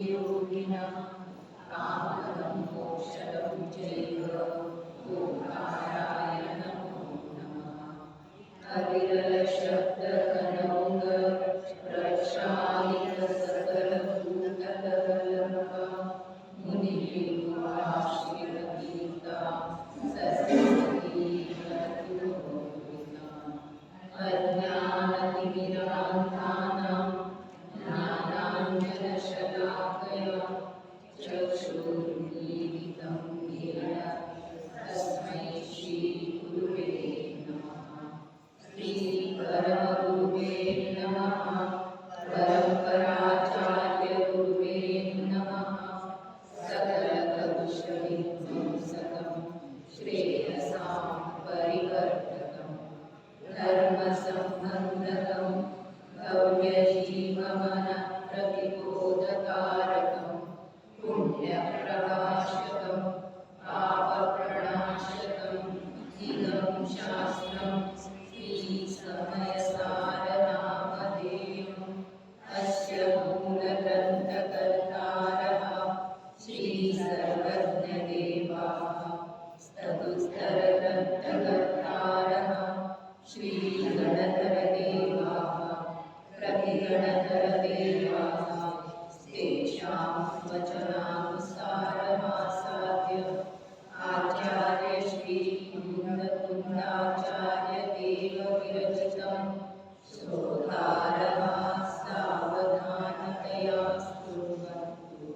योगिनः कामदं मोक्षदं चैव ओंकाराय नमो नमः। अविरलशब्दघनौघ प्रक्षालितसकलभूतलवलभा मुनियुगाश्रितगीता सरस्वतीर्नतुभोगिता अज्ञानतिमिरान्तानां ज्ञानाञ्जनशलाकया चक्षुरुन्मीलितं येन तस्मै श्रीगुरुवे नमः। श्रीपरमगुरुवे नमः। परम्पराचार्यगुरुवे नमः। सकलकलुषविध्वंसकं श्रेयसां परिवर्तकं धर्मसम्बन्धकं भव्यजीवमनप्रतिबोधकारकं पुण्यप्रभाषकं पापप्रणाशकं इदं शास्त्रं श्रीसमयसारनामधेयम् अस्य मूलग्रन्थकर्तारः श्रीसर्वज्ञदेवाः स्तुस्तरग्रन्थकर्तारः श्रीगणधरदेवाः प्रतिगणधरदेवाः तेषां वचनानुसारमासाद्य आचार्य श्रीकुन्दकुन्दाचार्यदेव विरचितं स्तोत्रः सावधानतया शृण्वन्तु।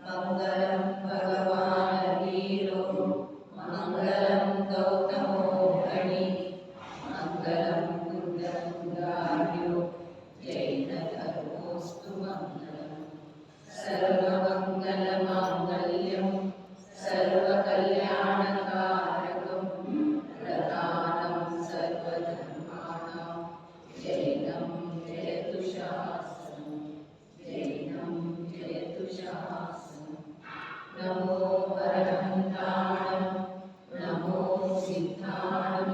मङ्गलं भगवान् वीरो मङ्गलं गौतमो गणी मङ्गलं कुन्दकुन्दार्यो जैनधर्मोऽस्तु मङ्गलम्। सर्वमङ्गलमाङ्गल्यं सर्वकल्याणकारकं प्रधानं सर्वधर्माणां जैनं जयतु शास्त्रम् जैनं जयतु शास्त्रम्। नमो अरहन्ताणं नमो सिद्धाणं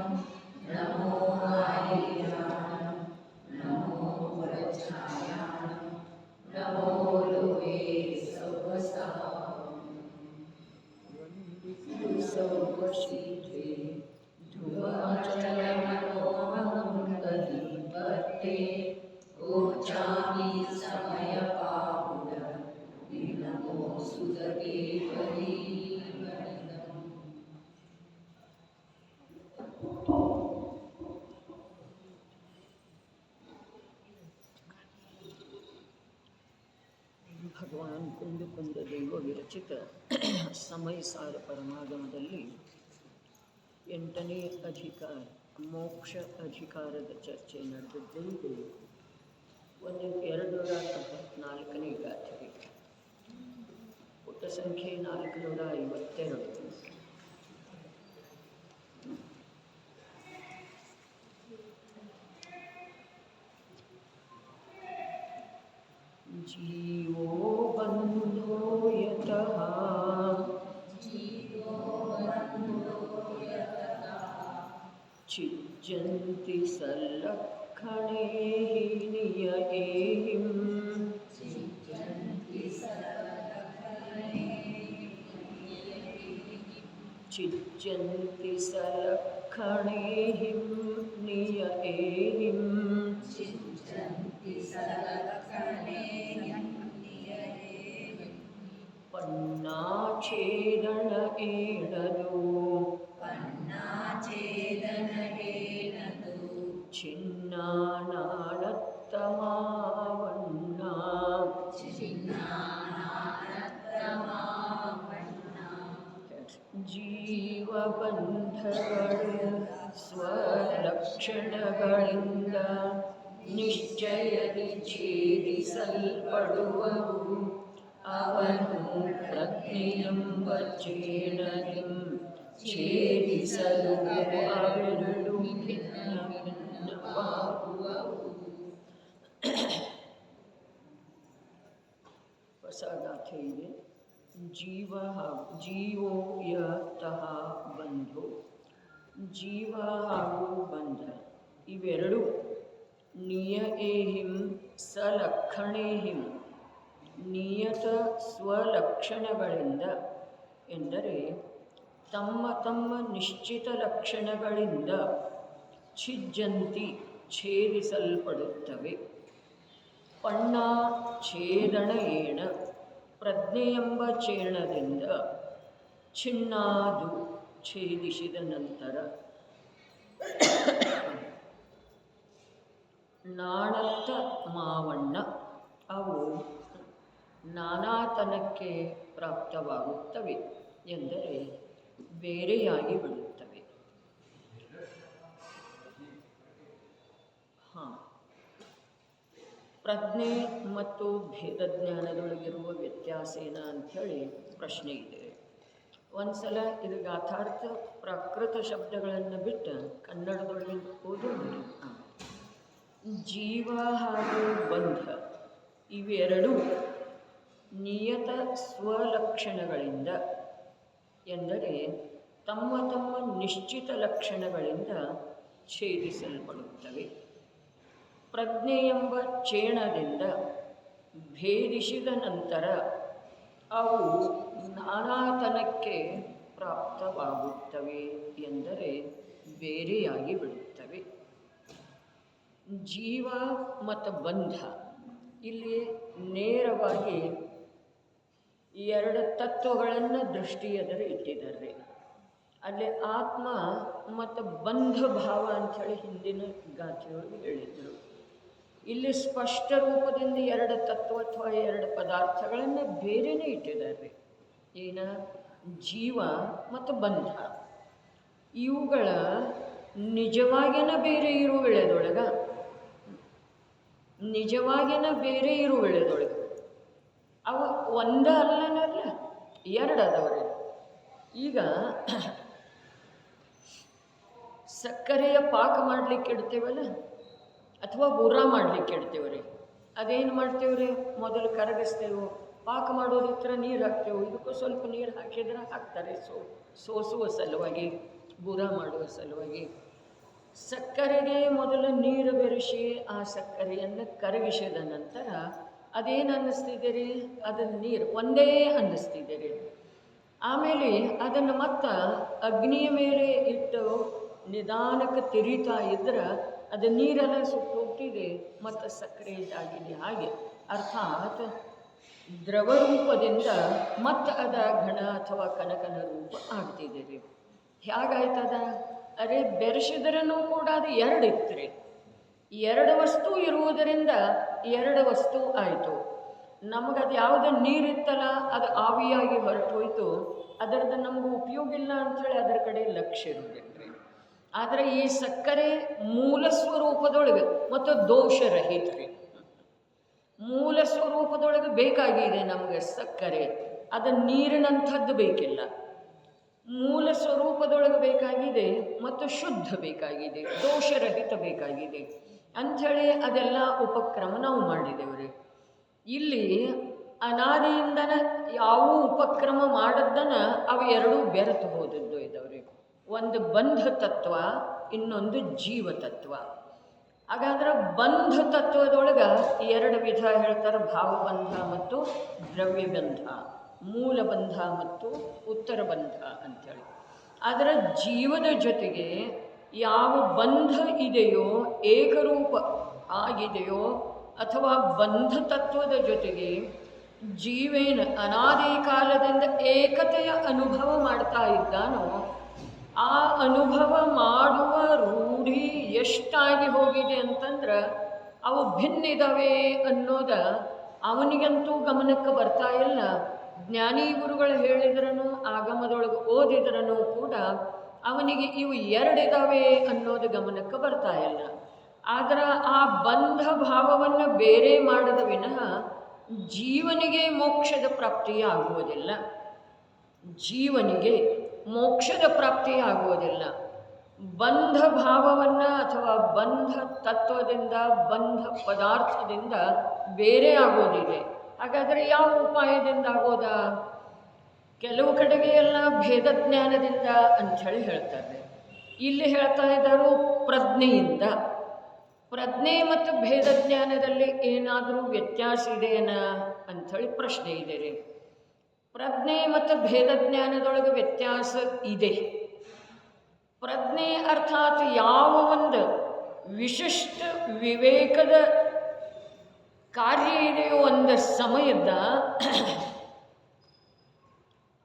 नमो आर्याणं नमो वरछायाणं नमो लोके सौवशीते ध्रुवाचलमनोहं कलिपते ओचामि समयपाहुड विनमो सुदते परीवनिदम्। ಭಗವಾನ್ ಕುಂದುಕುಂದ ದೇವ ವಿರಚಿತ ಸಮಯಸಾರ ಪರಮಾಗಮದಲ್ಲಿ 8ನೇ ಅಧಿಕಾರ ಮೋಕ್ಷ ಅಧಿಕಾರದ ಚರ್ಚೆ ನಡೆದಿದ್ದು. 274ನೇ ಗಾಥೆ ಪುಟ ಸಂಖ್ಯೆ 452. जीवो बन्धो यतः छिज्जन्ति सल्लक्षणैः निययैः छिज्जन्ति सल्लक्षणैः निययैः पन्नाछेदन एणदो छिन्नानानत्तमावन्ना ಜೀವಬಂಧಗಳು ಸ್ವಲಕ್ಷಣಗಳಿಂದ ನಿಶ್ಚಯದಿ ಛೇದಿಸಲ್ಪಡುವವು. ಅವನು ಪ್ರಜ್ಞೆಯೆಂಬ ಚೇಣದಿಂ ಛೇದಿಸಲು ಅವೆರಡು ಭಿನ್ನ ಭಿನ್ನವಾಗುವವು. ಹೊಸ ಗಾಥೆ ಇದೆ. ಜೀವೋ ಯತಃ ಬಂಧೋ, ಜೀವ ಹಾಗೂ ಬಂಧ ಇವೆರಡು ನಿಯಏಹಿಂ ಸಲಕ್ಷಣೇಹಿಂ ನಿಯತ ಸ್ವಲಕ್ಷಣಗಳಿಂದ ಎಂದರೆ ತಮ್ಮ ತಮ್ಮ ನಿಶ್ಚಿತ ಲಕ್ಷಣಗಳಿಂದ ಛಿಜ್ಜಂತಿ ಛೇದಿಸಲ್ಪಡುತ್ತವೆ. ಪಣ್ಣ ಛೇದನ ಏಣ ಪ್ರಜ್ಞೆಯೆಂಬ ಚೇಣದಿಂದ ಛಿನ್ನಾದು ಛೇದಿಸಿದ ನಂತರ ನಾಣತ್ತ ಮಾವಣ್ಣ ಅವು ನಾನಾತನಕ್ಕೆ ಪ್ರಾಪ್ತವಾಗುತ್ತವೆ ಎಂದರೆ ಬೇರೆಯಾಗಿ ಬಿಡುತ್ತವೆ. ಪ್ರಜ್ಞೆ ಮತ್ತು ಭೇದಜ್ಞಾನದೊಳಗಿರುವ ವ್ಯತ್ಯಾಸ ಏನ ಅಂಥೇಳಿ ಪ್ರಶ್ನೆ ಇದೆ. ಒಂದು ಸಲ ಇದು ಗಾಥಾರ್ಥ ಪ್ರಾಕೃತ ಶಬ್ದಗಳನ್ನು ಬಿಟ್ಟು ಕನ್ನಡದೊಳಗೆ ಓದೋದು. ಜೀವ ಹಾಗೂ ಬಂಧ ಇವೆರಡೂ ನಿಯತ ಸ್ವಲಕ್ಷಣಗಳಿಂದ ಎಂದರೆ ತಮ್ಮ ತಮ್ಮ ನಿಶ್ಚಿತ ಲಕ್ಷಣಗಳಿಂದ ಛೇದಿಸಲ್ಪಡುತ್ತವೆ. ಪ್ರಜ್ಞೆ ಎಂಬ ಚೇಣದಿಂದ ಭೇದಿಸಿದ ನಂತರ ಅವು ನಾನಾತನಕ್ಕೆ ಪ್ರಾಪ್ತವಾಗುತ್ತವೆ ಎಂದರೆ ಬೇರೆಯಾಗಿ ಬಿಡುತ್ತವೆ. ಜೀವ ಮತ್ತು ಬಂಧ ಇಲ್ಲಿ ನೇರವಾಗಿ ಎರಡು ತತ್ವಗಳನ್ನು ದೃಷ್ಟಿಯೆದುರು ಇಟ್ಟಿದ್ದಾರೆ. ಅಲ್ಲಿ ಆತ್ಮ ಮತ್ತು ಬಂಧ ಭಾವ ಅಂಥೇಳಿ ಹಿಂದಿನ ಗಾಥೆಯೊಳಗೆ ಹೇಳಿದರು. ಇಲ್ಲಿ ಸ್ಪಷ್ಟ ರೂಪದಿಂದ ಎರಡು ತತ್ವ ಅಥವಾ ಎರಡು ಪದಾರ್ಥಗಳನ್ನು ಬೇರೆಯೇ ಇಟ್ಟಿದ್ದಾರೆ. ಏನ? ಜೀವ ಮತ್ತು ಬಂಧ. ಇವುಗಳ ನಿಜವಾಗಿನ ಬೇರೆ ಇರುವಿಳೆದೊಳಗ ಬೇರೆ ಇರುವಿಳೆದೊಳಗೆ ಅವ ಒಂದ ಅಲ್ಲನಲ್ಲ, ಎರಡು ಅದಾವ್ರಿ. ಈಗ ಸಕ್ಕರೆಯ ಪಾಕ ಮಾಡ್ಲಿಕ್ಕೆ ಇಡ್ತೇವಲ್ಲ ಅಥವಾ ಬೂರ ಮಾಡ್ಲಿಕ್ಕೆ ಇಡ್ತೇವ್ರಿ. ಅದೇನು ಮಾಡ್ತೇವ್ರಿ? ಮೊದಲು ಕರಗಿಸ್ತೇವೆ, ಪಾಕ ಮಾಡೋದಿತ್ರ ನೀರು ಹಾಕ್ತೇವೆ. ಇದಕ್ಕೂ ಸ್ವಲ್ಪ ನೀರು ಹಾಕಿದ್ರೆ ಹಾಕ್ತಾರೆ ಸೋಸುವ ಸಲುವಾಗಿ, ಬೂರ ಮಾಡುವ ಸಲುವಾಗಿ. ಸಕ್ಕರೆಗೆ ಮೊದಲು ನೀರು ಬೆರೆಸಿ ಆ ಸಕ್ಕರೆಯನ್ನು ಕರಗಿಸಿದ ನಂತರ ಅದೇನು ಅನ್ನಿಸ್ತಿದ್ದೀರಿ? ಅದನ್ನು ನೀರು ಒಂದೇ ಅನ್ನಿಸ್ತಿದ್ದೀರಿ. ಆಮೇಲೆ ಅದನ್ನು ಮತ್ತೆ ಅಗ್ನಿಯ ಮೇಲೆ ಇಟ್ಟು ನಿಧಾನಕ್ಕೆ ತಿರಿತಾ ಇದ್ರೆ ಅದು ನೀರೆಲ್ಲ ಸುಟ್ಟು ಹೋಗ್ತಿದೆ, ಮತ್ತು ಸಕ್ಕರೆ ಇದಾಗಿದೆ. ಹಾಗೆ ಅರ್ಥಾತ್ ದ್ರವ ರೂಪದಿಂದ ಮತ್ತು ಅದ ಘನ ಅಥವಾ ಕನಕನ ರೂಪ ಆಗ್ತಿದ್ದೀರಿ. ಹೇಗಾಯ್ತದ? ಅರೆ ಬೆರೆಸಿದ್ರೂ ಕೂಡ ಅದು ಎರಡು ಇತ್ತು. ಎರಡು ವಸ್ತು ಇರುವುದರಿಂದ ಎರಡು ವಸ್ತು ಆಯಿತು. ನಮಗದು ಯಾವುದೇ ನೀರಿತ್ತಲ್ಲ ಅದು ಆವಿಯಾಗಿ ಹೊರಟೋಯ್ತು. ಅದರದ್ದು ನಮಗೆ ಉಪಯೋಗ ಇಲ್ಲ ಅಂಥೇಳಿ ಅದರ ಕಡೆ ಲಕ್ಷ್ಯ ಇರುವುದಿಲ್ಲ. ಆದರೆ ಈ ಸಕ್ಕರೆ ಮೂಲ ಸ್ವರೂಪದೊಳಗೆ ಮತ್ತು ದೋಷರಹಿತ ರೀ. ಮೂಲ ಸ್ವರೂಪದೊಳಗೆ ಬೇಕಾಗಿದೆ ನಮಗೆ ಸಕ್ಕರೆ, ಅದು ನೀರಿನಂಥದ್ದು ಬೇಕಿಲ್ಲ. ಮೂಲ ಸ್ವರೂಪದೊಳಗೆ ಬೇಕಾಗಿದೆ ಮತ್ತು ಶುದ್ಧ ಬೇಕಾಗಿದೆ, ದೋಷರಹಿತ ಬೇಕಾಗಿದೆ ಅಂಥೇಳಿ ಅದೆಲ್ಲ ಉಪಕ್ರಮ ನಾವು ಮಾಡಿದ್ದೇವ್ರಿ. ಇಲ್ಲಿ ಅನಾದಿಯಿಂದನ ಯಾವ ಉಪಕ್ರಮ ಮಾಡದ್ದನ್ನು ಅವು ಎರಡೂ ಬೆರೆತು ಹೋದದ್ದು ಇದಾವ್ರಿ. ಒಂದು ಬಂಧ ತತ್ವ, ಇನ್ನೊಂದು ಜೀವ ತತ್ವ. ಹಾಗಾದ್ರೆ ಬಂಧ ತತ್ವದೊಳಗೆ ಎರಡು ವಿಧ ಹೇಳ್ತಾರೆ, ಭಾವಬಂಧ ಮತ್ತು ದ್ರವ್ಯಬಂಧ, ಮೂಲ ಬಂಧ ಮತ್ತು ಉತ್ತರ ಬಂಧ ಅಂಥೇಳಿ. ಆದರೆ ಜೀವದ ಜೊತೆಗೆ ಯಾವ ಬಂಧ ಇದೆಯೋ, ಏಕರೂಪ ಆಗಿದೆಯೋ, ಅಥವಾ ಬಂಧ ತತ್ವದ ಜೊತೆಗೆ ಜೀವೇನ ಅನಾದಿ ಕಾಲದಿಂದ ಏಕತೆಯ ಅನುಭವ ಮಾಡ್ತಾ ಇದ್ದಾನೋ, ಆ ಅನುಭವ ಮಾಡುವ ರೂಢಿ ಎಷ್ಟಾಗಿ ಹೋಗಿದೆ ಅಂತಂದ್ರೆ ಅವು ಭಿನ್ನ ಇದ್ದಾವೆ ಅನ್ನೋದ ಅವನಿಗಂತೂ ಗಮನಕ್ಕೆ ಬರ್ತಾ ಇಲ್ಲ. ಜ್ಞಾನಿ ಗುರುಗಳು ಹೇಳಿದ್ರೂ, ಆಗಮದೊಳಗೆ ಓದಿದ್ರೂ ಕೂಡ ಅವನಿಗೆ ಇವು ಎರಡಿದ್ದಾವೆ ಅನ್ನೋದು ಗಮನಕ್ಕೆ ಬರ್ತಾ ಇಲ್ಲ. ಆದ್ರೆ ಆ ಬಂಧ ಭಾವವನ್ನು ಬೇರೆ ಮಾಡದ ವಿನಃ ಜೀವನಿಗೆ ಮೋಕ್ಷದ ಪ್ರಾಪ್ತಿಯಾಗುವುದಿಲ್ಲ. ಜೀವನಿಗೆ ಮೋಕ್ಷದ ಪ್ರಾಪ್ತಿಯಾಗುವುದಿಲ್ಲ. ಬಂಧ ಭಾವವನ್ನು ಅಥವಾ ಬಂಧ ತತ್ವದಿಂದ, ಬಂಧ ಪದಾರ್ಥದಿಂದ ಬೇರೆ ಆಗೋದಿದೆ. ಹಾಗಾದರೆ ಯಾವ ಉಪಾಯದಿಂದ ಆಗೋದಾ? ಕೆಲವು ಕಡೆಗೆ ಎಲ್ಲ ಭೇದಜ್ಞಾನದಿಂದ ಅಂಥೇಳಿ ಹೇಳ್ತಾರೆ. ಇಲ್ಲಿ ಹೇಳ್ತಾ ಇದ್ದಾರೋ ಪ್ರಜ್ಞೆಯಿಂದ. ಪ್ರಜ್ಞೆ ಮತ್ತು ಭೇದಜ್ಞಾನದಲ್ಲಿ ಏನಾದರೂ ವ್ಯತ್ಯಾಸ ಇದೆಯೇನ ಅಂಥೇಳಿ ಪ್ರಶ್ನೆ ಇದೆ ರೀ. ಪ್ರಜ್ಞೆ ಮತ್ತು ಭೇದ ಜ್ಞಾನದೊಳಗೆ ವ್ಯತ್ಯಾಸ ಇದೆ. ಪ್ರಜ್ಞೆ ಅರ್ಥಾತ್ ಯಾವ ಒಂದು ವಿಶಿಷ್ಟ ವಿವೇಕದ ಕಾರ್ಯ ಇದೆಯೋ ಒಂದು ಸಮಯದ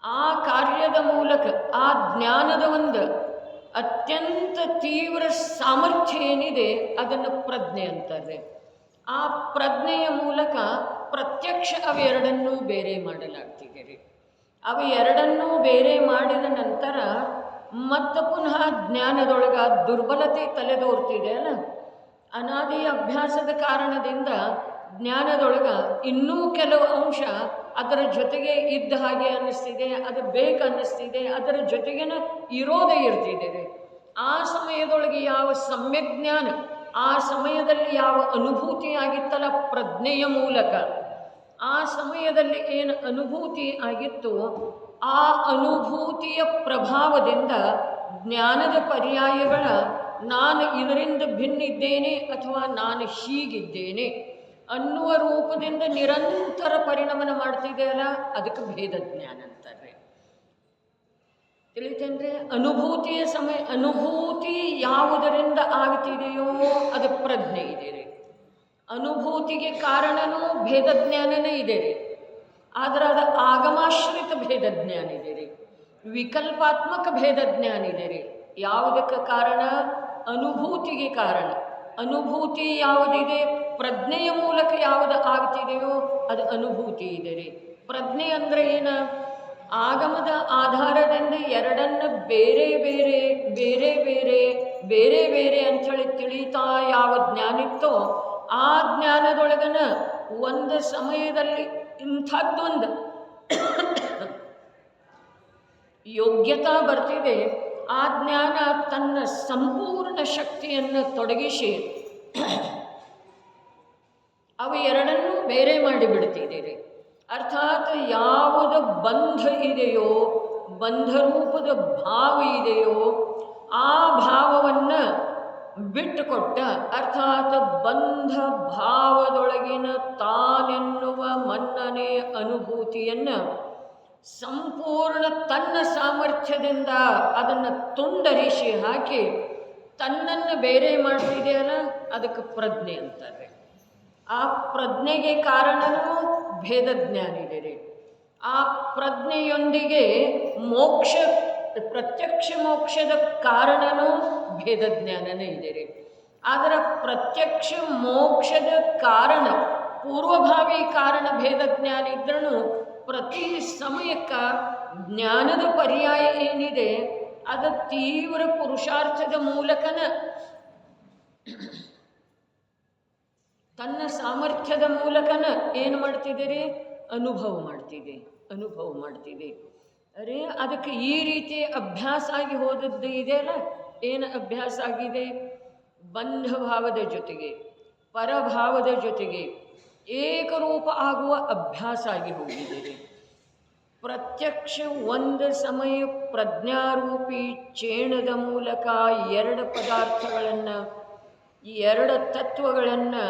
ಆ ಕಾರ್ಯದ ಮೂಲಕ ಆ ಜ್ಞಾನದ ಒಂದು ಅತ್ಯಂತ ತೀವ್ರ ಸಾಮರ್ಥ್ಯ ಏನಿದೆ ಅದನ್ನು ಪ್ರಜ್ಞೆ ಅಂತಾರೆ. ಆ ಪ್ರಜ್ಞೆಯ ಮೂಲಕ ಪ್ರತ್ಯಕ್ಷ ಅವೆರಡನ್ನೂ ಬೇರೆ ಮಾಡಲಾಗ್ತಿದೆ ರೀ. ಅವೆರಡನ್ನೂ ಬೇರೆ ಮಾಡಿದ ನಂತರ ಮತ್ತು ಪುನಃ ಜ್ಞಾನದೊಳಗೆ ದುರ್ಬಲತೆ ತಲೆದೋರ್ತಿದೆ ಅಲ್ಲ, ಅನಾದಿ ಅಭ್ಯಾಸದ ಕಾರಣದಿಂದ ಜ್ಞಾನದೊಳಗೆ ಇನ್ನೂ ಕೆಲವು ಅಂಶ ಅದರ ಜೊತೆಗೆ ಇದ್ದ ಹಾಗೆ ಅನ್ನಿಸ್ತಿದೆ, ಅದು ಬೇಕು ಅನ್ನಿಸ್ತಿದೆ, ಅದರ ಜೊತೆಗೇನ ಇರೋದೇ ಇರ್ತಿದೆ ರೀ. ಆ ಸಮಯದೊಳಗೆ ಯಾವ ಸಮ್ಯಕ್ ಜ್ಞಾನ, ಆ ಸಮಯದಲ್ಲಿ ಯಾವ ಅನುಭೂತಿ ಆಗಿತ್ತಲ್ಲ ಪ್ರಜ್ಞೆಯ ಮೂಲಕ, ಆ ಸಮಯದಲ್ಲಿ ಏನು ಅನುಭೂತಿ ಆಗಿತ್ತು ಆ ಅನುಭೂತಿಯ ಪ್ರಭಾವದಿಂದ ಜ್ಞಾನದ ಪರ್ಯಾಯಗಳ ನಾನು ಇದರಿಂದ ಭಿನ್ನಿದ್ದೇನೆ ಅಥವಾ ನಾನು ಹೀಗಿದ್ದೇನೆ ಅನ್ನುವ ರೂಪದಿಂದ ನಿರಂತರ ಪರಿಣಮನ ಮಾಡ್ತಿದೆಯಲ್ಲ ಅದಕ್ಕೆ ಭೇದ ಜ್ಞಾನ ಅಂತಾರೆ. ತಿಳಿತೇನ್ರಿ? ಅನುಭೂತಿಯ ಸಮಯ ಅನುಭೂತಿ ಯಾವುದರಿಂದ ಆಗ್ತಿದೆಯೋ ಅದು ಪ್ರಜ್ಞೆ ಇದೆ ರೀ. ಅನುಭೂತಿಗೆ ಕಾರಣನೂ ಭೇದ ಜ್ಞಾನನೇ ಇದೆ ರೀ. ಆದರೆ ಅದು ಆಗಮಾಶ್ರಿತ ಭೇದ ಜ್ಞಾನ ಇದೆ ರೀ, ವಿಕಲ್ಪಾತ್ಮಕ ಭೇದ ಜ್ಞಾನ ಇದೆ ರೀ. ಯಾವುದಕ್ಕೆ ಕಾರಣ? ಅನುಭೂತಿಗೆ ಕಾರಣ. ಅನುಭೂತಿ ಯಾವುದಿದೆ? ಪ್ರಜ್ಞೆಯ ಮೂಲಕ ಯಾವುದು ಆಗ್ತಿದೆಯೋ ಅದು ಅನುಭೂತಿ ಇದೆ ರೀ. ಪ್ರಜ್ಞೆ ಅಂದರೆ ಏನು? ಆಗಮದ ಆಧಾರದಿಂದ ಎರಡನ್ನು ಬೇರೆ ಬೇರೆ ಬೇರೆ ಬೇರೆ ಬೇರೆ ಬೇರೆ ಅಂಥೇಳಿ ತಿಳಿತಾ ಯಾವ ಜ್ಞಾನಿತ್ತೋ ಆ ಜ್ಞಾನದೊಳಗನ ಒಂದು ಸಮಯದಲ್ಲಿ ಇಂಥದ್ದೊಂದು ಯೋಗ್ಯತಾ ಬರ್ತಿದೆ, ಆ ಜ್ಞಾನ ತನ್ನ ಸಂಪೂರ್ಣ ಶಕ್ತಿಯನ್ನು ತೊಡಗಿಸಿ ಅವು ಎರಡನ್ನೂ ಬೇರೆ ಮಾಡಿಬಿಡ್ತಿದ್ದೀರಿ. ಅರ್ಥಾತ್ ಯಾವುದು ಬಂಧ ಇದೆಯೋ, ಬಂಧರೂಪದ ಭಾವ ಇದೆಯೋ ಆ ಭಾವವನ್ನು ಬಿಟ್ಟುಕೊಟ್ಟ, ಅರ್ಥಾತ್ ಬಂಧ ಭಾವದೊಳಗಿನ ತಾನೆನ್ನುವ ಮನ್ನಣೆ ಅನುಭೂತಿಯನ್ನು ಸಂಪೂರ್ಣ ತನ್ನ ಸಾಮರ್ಥ್ಯದಿಂದ ಅದನ್ನು ತುಂಡರಿಸಿ ಹಾಕಿ ತನ್ನನ್ನು ಬೇರೆ ಮಾಡ್ತಿದೆಯಲ್ಲ ಅದಕ್ಕೆ ಪ್ರಜ್ಞೆ ಅಂತಾರೆ. ಆ ಪ್ರಜ್ಞೆಗೆ ಕಾರಣನೂ ಭೇದ ಜ್ಞಾನ ಇದೆ ರೀ. ಆ ಪ್ರಜ್ಞೆಯೊಂದಿಗೆ ಮೋಕ್ಷ, ಪ್ರತ್ಯಕ್ಷ ಮೋಕ್ಷದ ಕಾರಣನೂ ಭೇದ ಜ್ಞಾನನೇ ಇದೆ ರೀ. ಆದರೆ ಪ್ರತ್ಯಕ್ಷ ಮೋಕ್ಷದ ಕಾರಣ, ಪೂರ್ವಭಾವಿ ಕಾರಣ ಭೇದ ಜ್ಞಾನ ಇದ್ರೂ ಪ್ರತಿ ಸಮಯಕ್ಕೆ ಜ್ಞಾನದ ಪರ್ಯಾಯ ಏನಿದೆ ಅದು ತೀವ್ರ ಪುರುಷಾರ್ಥದ ಮೂಲಕನ ತನ್ನ ಸಾಮರ್ಥ್ಯದ ಮೂಲಕನ ಏನು ಮಾಡ್ತಿದ್ದೀರಿ? ಅನುಭವ ಮಾಡ್ತಿದೆ. ಅರೆ ಅದಕ್ಕೆ ಈ ರೀತಿ ಅಭ್ಯಾಸ ಆಗಿ ಹೋದದ್ದು ಇದೆಯಲ್ಲ, ಏನು ಅಭ್ಯಾಸ ಆಗಿದೆ? ಬಂಧಭಾವದ ಜೊತೆಗೆ ಪರಭಾವದ ಜೊತೆಗೆ ಏಕರೂಪ ಆಗುವ ಅಭ್ಯಾಸ ಆಗಿ ಹೋಗಿದ್ದೀರಿ. ಪ್ರತ್ಯಕ್ಷ ಒಂದು ಸಮಯ ಪ್ರಜ್ಞಾರೂಪಿ ಚೇಣದ ಮೂಲಕ ಎರಡು ಪದಾರ್ಥಗಳನ್ನು, ಎರಡು ತತ್ವಗಳನ್ನು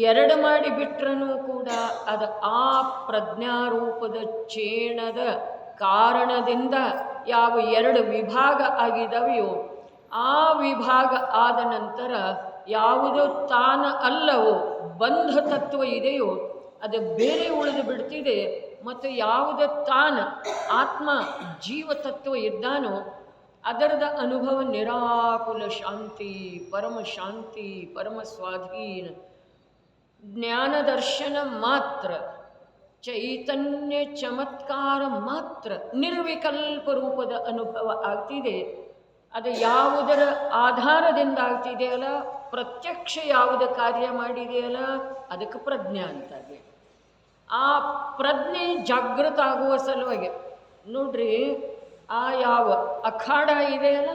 ಎರಡು ಮಾಡಿ ಬಿಟ್ರೂ ಕೂಡ ಅದು ಆ ಪ್ರಜ್ಞಾರೂಪದ ಚೇಣದ ಕಾರಣದಿಂದ ಯಾವ ಎರಡು ವಿಭಾಗ ಆಗಿದವೆಯೋ ಆ ವಿಭಾಗ ಆದ ನಂತರ ಯಾವುದು ತಾನ ಅಲ್ಲವೋ ಬಂಧ ತತ್ವ ಇದೆಯೋ ಅದು ಬೇರೆ ಉಳಿದು ಬಿಡ್ತಿದೆ. ಮತ್ತು ಯಾವುದು ತಾನ ಆತ್ಮ ಜೀವತತ್ವ ಇದ್ದಾನೋ ಅದರದ ಅನುಭವ ನಿರಾಕುಲ ಶಾಂತಿ, ಪರಮ ಸ್ವಾಧೀನ, ಜ್ಞಾನದರ್ಶನ ಮಾತ್ರ, ಚೈತನ್ಯ ಚಮತ್ಕಾರ ಮಾತ್ರ, ನಿರ್ವಿಕಲ್ಪ ರೂಪದ ಅನುಭವ ಆಗ್ತಿದೆ. ಅದು ಯಾವುದರ ಆಧಾರದಿಂದ ಆಗ್ತಿದೆಯಲ್ಲ, ಪ್ರತ್ಯಕ್ಷ ಯಾವುದ ಕಾರ್ಯ ಮಾಡಿದೆಯಲ್ಲ ಅದಕ್ಕೆ ಪ್ರಜ್ಞೆ ಅಂತಾರೆ. ಆ ಪ್ರಜ್ಞೆ ಜಾಗೃತ ಆಗುವ ಸಲುವಾಗಿ ನೋಡ್ರಿ, ಆ ಯಾವ ಅಖಾಡ ಇದೆಯಲ್ಲ,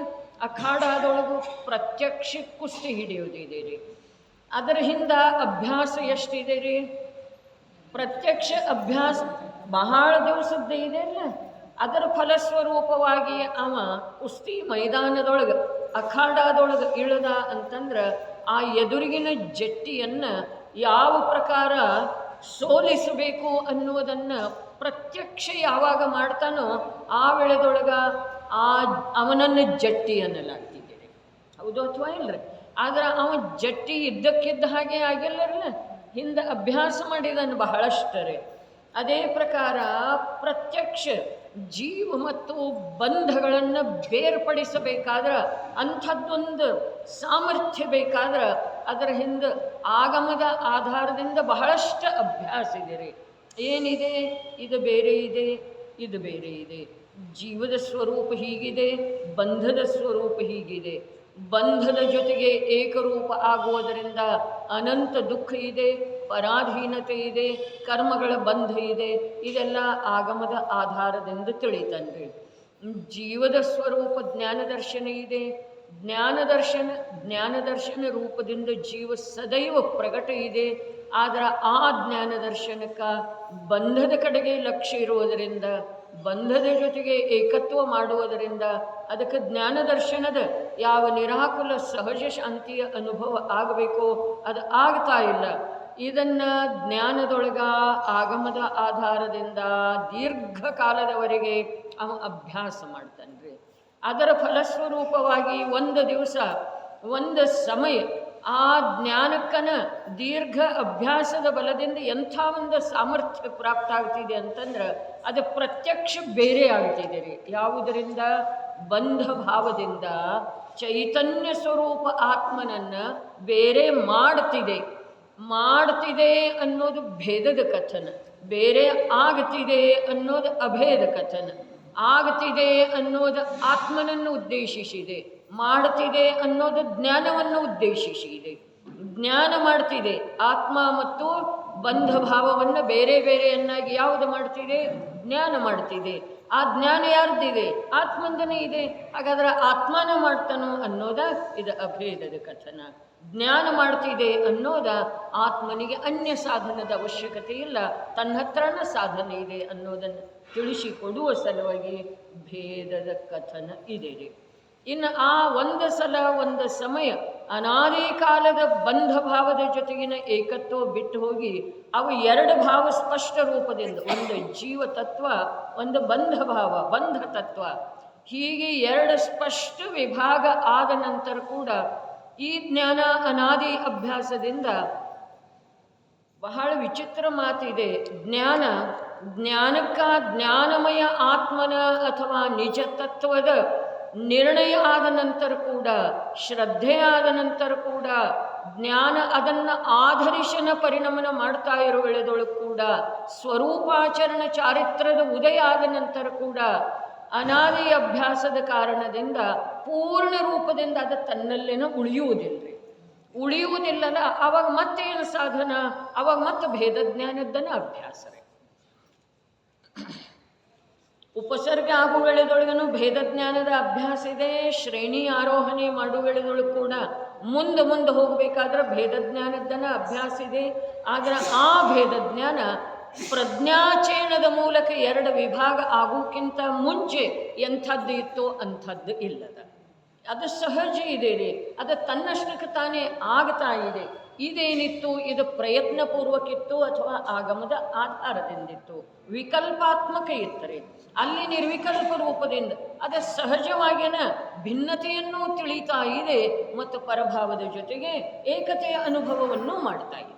ಅಖಾಡದೊಳಗೂ ಪ್ರತ್ಯಕ್ಷ ಕುಸ್ತಿ ಹಿಡಿಯೋದಿದೆ ರೀ. ಅದರ ಹಿಂದೆ ಅಭ್ಯಾಸ ಎಷ್ಟಿದೆ ರೀ? ಪ್ರತ್ಯಕ್ಷ ಅಭ್ಯಾಸ ಬಹಳ ದಿವಸದ್ದೇ ಇದೆ ಅಲ್ಲ. ಅದರ ಫಲಸ್ವರೂಪವಾಗಿ ಅವ ಕುಸ್ತಿ ಮೈದಾನದೊಳಗೆ ಅಖಾಡದೊಳಗೆ ಇಳಿದ ಅಂತಂದ್ರೆ ಆ ಎದುರಿಗಿನ ಜಟ್ಟಿಯನ್ನು ಯಾವ ಪ್ರಕಾರ ಸೋಲಿಸಬೇಕು ಅನ್ನುವುದನ್ನು ಪ್ರತ್ಯಕ್ಷ ಯಾವಾಗ ಮಾಡ್ತಾನೋ ಆ ವೇಳೆದೊಳಗೆ ಅವನನ್ನು ಜಟ್ಟಿ ಅನ್ನಲಾಗ್ತಿದ್ದೇನೆ. ಹೌದು ಅಥವಾ ಇಲ್ಲರಿ? ಆದ್ರೆ ಅವ ಜಟ್ಟಿ ಇದ್ದಕ್ಕಿದ್ದ ಹಾಗೆ ಆಗಿಲ್ಲರಲ್ಲ, ಹಿಂದೆ ಅಭ್ಯಾಸ ಮಾಡಿದನು ಬಹಳಷ್ಟರೇ. ಅದೇ ಪ್ರಕಾರ ಪ್ರತ್ಯಕ್ಷ ಜೀವ ಮತ್ತು ಬಂಧಗಳನ್ನು ಬೇರ್ಪಡಿಸಬೇಕಾದ್ರೆ ಅಂಥದ್ದೊಂದು ಸಾಮರ್ಥ್ಯ ಬೇಕಾದ್ರೆ ಅದರ ಹಿಂದೆ ಆಗಮದ ಆಧಾರದಿಂದ ಬಹಳಷ್ಟು ಅಭ್ಯಾಸ ಇದೆ ರೀ. ಏನಿದೆ? ಇದು ಬೇರೆ ಇದೆ, ಇದು ಬೇರೆ ಇದೆ. ಜೀವದ ಸ್ವರೂಪ ಹೀಗಿದೆ, ಬಂಧದ ಸ್ವರೂಪ ಹೀಗಿದೆ. ಬಂಧದ ಜೊತೆಗೆ ಏಕರೂಪ ಆಗುವುದರಿಂದ ಅನಂತ ದುಃಖ ಇದೆ, ಪರಾಧೀನತೆ ಇದೆ, ಕರ್ಮಗಳ ಬಂಧ ಇದೆ. ಇದೆಲ್ಲ ಆಗಮದ ಆಧಾರದಿಂದ ತಿಳಿತನ್ರಿ. ಜೀವದ ಸ್ವರೂಪ ಜ್ಞಾನದರ್ಶನ ಇದೆ. ಜ್ಞಾನದರ್ಶನ ರೂಪದಿಂದ ಜೀವ ಸದೈವ ಪ್ರಕಟ ಇದೆ. ಆದರೆ ಆ ಜ್ಞಾನದರ್ಶನಕ್ಕೆ ಬಂಧದ ಕಡೆಗೆ ಲಕ್ಷ್ಯ ಇರುವುದರಿಂದ, ಬಂಧದ ಜೊತೆಗೆ ಏಕತ್ವ ಮಾಡುವುದರಿಂದ ಅದಕ್ಕೆ ಜ್ಞಾನದರ್ಶನದ ಯಾವ ನಿರಾಕುಲ ಸಹಜ ಶಾಂತಿಯ ಅನುಭವ ಆಗಬೇಕೋ ಅದು ಆಗ್ತಾ ಇಲ್ಲ. ಇದನ್ನು ಜ್ಞಾನದೊಳಗ ಆಗಮದ ಆಧಾರದಿಂದ ದೀರ್ಘಕಾಲದವರೆಗೆ ಅವ ಅಭ್ಯಾಸ ಮಾಡ್ತಾನ್ರಿ. ಅದರ ಫಲಸ್ವರೂಪವಾಗಿ ಒಂದು ದಿವಸ ಒಂದು ಸಮಯ ಆ ಜ್ಞಾನಕ್ಕನ ದೀರ್ಘ ಅಭ್ಯಾಸದ ಬಲದಿಂದ ಎಂಥ ಒಂದು ಸಾಮರ್ಥ್ಯ ಪ್ರಾಪ್ತ ಆಗ್ತಿದೆ ಅಂತಂದ್ರೆ ಅದು ಪ್ರತ್ಯಕ್ಷ ಬೇರೆ ಆಗ್ತಿದೆ ರೀ. ಯಾವುದರಿಂದ? ಬಂಧ ಭಾವದಿಂದ ಚೈತನ್ಯ ಸ್ವರೂಪ ಆತ್ಮನನ್ನು ಬೇರೆ ಮಾಡ್ತಿದೆ ಅನ್ನೋದು ಭೇದದ ಕಥನ, ಬೇರೆ ಆಗ್ತಿದೆ ಅನ್ನೋದು ಅಭೇದ ಕಥನ. ಆಗ್ತಿದೆ ಅನ್ನೋದು ಆತ್ಮನನ್ನು ಉದ್ದೇಶಿಸಿದೆ, ಮಾಡ್ತಿದೆ ಅನ್ನೋದು ಜ್ಞಾನವನ್ನು ಉದ್ದೇಶಿಸಿದೆ. ಜ್ಞಾನ ಮಾಡ್ತಿದೆ, ಆತ್ಮ ಮತ್ತು ಬಂಧ ಭಾವವನ್ನು ಬೇರೆ ಬೇರೆಯನ್ನಾಗಿ ಯಾವುದು ಮಾಡ್ತಿದೆ? ಜ್ಞಾನ ಮಾಡ್ತಿದೆ. ಆ ಜ್ಞಾನ ಯಾರ್ದಿದೆ? ಆತ್ಮಂದನೇ ಇದೆ. ಹಾಗಾದ್ರೆ ಆತ್ಮನ ಮಾಡ್ತಾನೋ ಅನ್ನೋದ ಇದು ಅಭೇದದ ಕಥನ. ಜ್ಞಾನ ಮಾಡ್ತಿದೆ ಅನ್ನೋದ ಆತ್ಮನಿಗೆ ಅನ್ಯ ಸಾಧನದ ಅವಶ್ಯಕತೆ ಇಲ್ಲ, ತನ್ನ ಹತ್ರನ ಸಾಧನೆ ಇದೆ ಅನ್ನೋದನ್ನು ತಿಳಿಸಿಕೊಡುವ ಸಲುವಾಗಿ ಭೇದದ ಕಥನ ಇದೆ ರೀ. ಇನ್ನು ಆ ಒಂದು ಸಲ ಒಂದು ಸಮಯ ಅನಾದಿ ಕಾಲದ ಬಂಧ ಭಾವದ ಜೊತೆಗಿನ ಏಕತ್ವ ಬಿಟ್ಟು ಹೋಗಿ ಅವು ಎರಡು ಭಾವ ಸ್ಪಷ್ಟ ರೂಪದಿಂದ, ಒಂದು ಜೀವ ತತ್ವ, ಒಂದು ಬಂಧ ಭಾವ, ಬಂಧ ತತ್ವ, ಹೀಗೆ ಎರಡು ಸ್ಪಷ್ಟ ವಿಭಾಗ ಆದ ನಂತರ ಕೂಡ ಈ ಜ್ಞಾನ ಅನಾದಿ ಅಭ್ಯಾಸದಿಂದ ಬಹಳ ವಿಚಿತ್ರ ಮಾತಿದೆ. ಜ್ಞಾನಕ್ಕ ಜ್ಞಾನಮಯ ಆತ್ಮನ ಅಥವಾ ನಿಜ ತತ್ವದ ನಿರ್ಣಯ ಆದ ನಂತರ ಕೂಡ, ಶ್ರದ್ಧೆ ಆದ ನಂತರ ಕೂಡ, ಜ್ಞಾನ ಅದನ್ನು ಆಧರಿಸನ ಪರಿಣಮನ ಮಾಡ್ತಾ ಇರೋ ವೇಳೆದೊಳಗೆ ಕೂಡ, ಸ್ವರೂಪಾಚರಣ ಚಾರಿತ್ರ್ಯದ ಉದಯ ಆದ ನಂತರ ಕೂಡ ಅನಾದಿ ಅಭ್ಯಾಸದ ಕಾರಣದಿಂದ ಪೂರ್ಣ ರೂಪದಿಂದ ಅದು ತನ್ನಲ್ಲೇನೋ ಉಳಿಯುವುದಿಲ್ಲಲ್ಲ. ಅವಾಗ ಮತ್ತೇನು ಸಾಧನ? ಅವಾಗ ಮತ್ತೆ ಭೇದ ಜ್ಞಾನದ್ದನ್ನ ಅಭ್ಯಾಸ ರೀ. ಉಪಸರ್ಗ ಆಗುವ ವೇಳೆದೊಳಗನು ಭೇದ ಜ್ಞಾನದ ಅಭ್ಯಾಸ ಇದೆ. ಶ್ರೇಣಿ ಆರೋಹಣೆ ಮಾಡುವ ವೇಳೆದೊಳಗೆ ಕೂಡ ಮುಂದೆ ಹೋಗಬೇಕಾದ್ರೆ ಭೇದ ಜ್ಞಾನದ್ದನ್ನ ಅಭ್ಯಾಸ ಇದೆ. ಆದರೆ ಆ ಭೇದ ಜ್ಞಾನ ಪ್ರಜ್ಞಾಚೇಣದ ಮೂಲಕ ಎರಡು ವಿಭಾಗ ಆಗೋಕ್ಕಿಂತ ಮುಂಚೆ ಎಂಥದ್ದು ಇತ್ತೋ ಅಂಥದ್ದು ಇಲ್ಲದ, ಅದು ಸಹಜ ಇದೆ ರೀ. ಅದು ತನ್ನಷ್ಟಕ್ಕೆ ತಾನೇ ಆಗ್ತಾ ಇದೆ. ಇದೇನಿತ್ತು? ಇದು ಪ್ರಯತ್ನಪೂರ್ವಕ್ಕಿತ್ತು ಅಥವಾ ಆಗಮದ ಆಧಾರದಿಂದಿತ್ತು, ವಿಕಲ್ಪಾತ್ಮಕ ಇತ್ತರೆ. ಅಲ್ಲಿ ನಿರ್ವಿಕಲ್ಪ ರೂಪದಿಂದ ಅದು ಸಹಜವಾಗಿನ ಭಿನ್ನತೆಯನ್ನು ತಿಳಿತಾ ಇದೆ ಮತ್ತು ಪರಭಾವದ ಜೊತೆಗೆ ಏಕತೆಯ ಅನುಭವವನ್ನು ಮಾಡ್ತಾ ಇದೆ.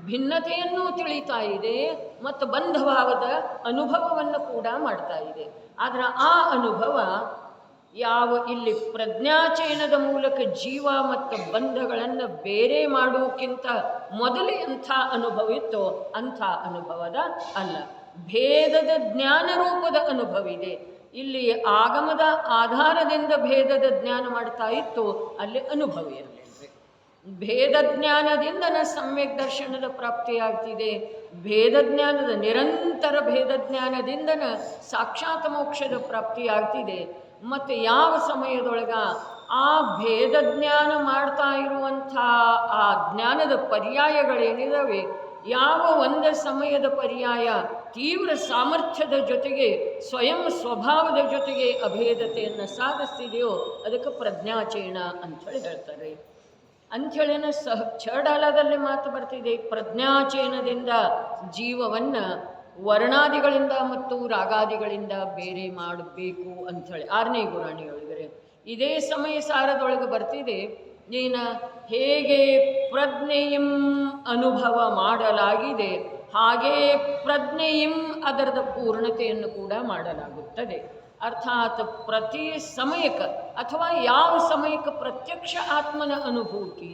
ಭಿನ್ನತೆಯನ್ನು ತಿಳಿತಾ ಇದೆ ಮತ್ತು ಬಂಧಭಾವದ ಅನುಭವವನ್ನು ಕೂಡ ಮಾಡ್ತಾ ಇದೆ. ಆದರೆ ಆ ಅನುಭವ ಯಾವ ಇಲ್ಲಿ ಪ್ರಜ್ಞಾಚಯನದ ಮೂಲಕ ಜೀವ ಮತ್ತು ಬಂಧಗಳನ್ನು ಬೇರೆ ಮಾಡುವುದಕ್ಕಿಂತ ಮೊದಲು ಎಂಥ ಅನುಭವ ಇತ್ತೋ ಅಂಥ ಅನುಭವದ ಅಲ್ಲ, ಭೇದದ ಜ್ಞಾನ ರೂಪದ ಅನುಭವ ಇದೆ. ಇಲ್ಲಿ ಆಗಮದ ಆಧಾರದಿಂದ ಭೇದದ ಜ್ಞಾನ ಮಾಡ್ತಾ ಇತ್ತು, ಅಲ್ಲಿ ಅನುಭವ ಇರಲಿಲ್ಲ. ಭೇದ ಜ್ಞಾನದಿಂದ ಸಮ್ಯಕ್ ದರ್ಶನದ ಪ್ರಾಪ್ತಿಯಾಗ್ತಿದೆ. ಭೇದ ಜ್ಞಾನದ ನಿರಂತರ ಭೇದ ಜ್ಞಾನದಿಂದ ಸಾಕ್ಷಾತ್ ಮೋಕ್ಷದ ಪ್ರಾಪ್ತಿಯಾಗ್ತಿದೆ. ಮತ್ತು ಯಾವ ಸಮಯದೊಳಗ ಆ ಭೇದ ಜ್ಞಾನ ಮಾಡ್ತಾ ಇರುವಂಥ ಆ ಜ್ಞಾನದ ಪರ್ಯಾಯಗಳೇನಿದಾವೆ, ಯಾವ ಒಂದು ಸಮಯದ ಪರ್ಯಾಯ ತೀವ್ರ ಸಾಮರ್ಥ್ಯದ ಜೊತೆಗೆ ಸ್ವಯಂ ಸ್ವಭಾವದ ಜೊತೆಗೆ ಅಭೇದತೆಯನ್ನು ಸಾಧಿಸ್ತಿದೆಯೋ ಅದಕ್ಕೆ ಪ್ರಜ್ಞಾಚಯನ ಅಂಥೇಳಿ ಹೇಳ್ತಾರೆ. ಅಂಥೇಳಿನ ಛಡಾಲದಲ್ಲಿ ಮಾತು ಬರ್ತಿದೆ. ಪ್ರಜ್ಞಾಚೇನದಿಂದ ಜೀವವನ್ನು ವರ್ಣಾದಿಗಳಿಂದ ಮತ್ತು ರಾಗಾದಿಗಳಿಂದ ಬೇರೆ ಮಾಡಬೇಕು ಅಂಥೇಳಿ 6ನೇ ಗುರಾಣಿಯೊಳಗರೆ ಇದೇ ಸಮಯ ಸಾರದೊಳಗೆ ಬರ್ತಿದೆ. ಹೇಗೆ ಪ್ರಜ್ಞೆಯಂ ಅನುಭವ ಮಾಡಲಾಗಿದೆ ಹಾಗೇ ಪ್ರಜ್ಞೆಯಂ ಅದರದ ಪೂರ್ಣತೆಯನ್ನು ಕೂಡ ಮಾಡಲಾಗುತ್ತದೆ. ಅರ್ಥಾತ್ ಪ್ರತಿ ಸಮಯಕ್ಕೆ ಅಥವಾ ಯಾವ ಸಮಯಕ್ಕೆ ಪ್ರತ್ಯಕ್ಷ ಆತ್ಮನ ಅನುಭೂತಿ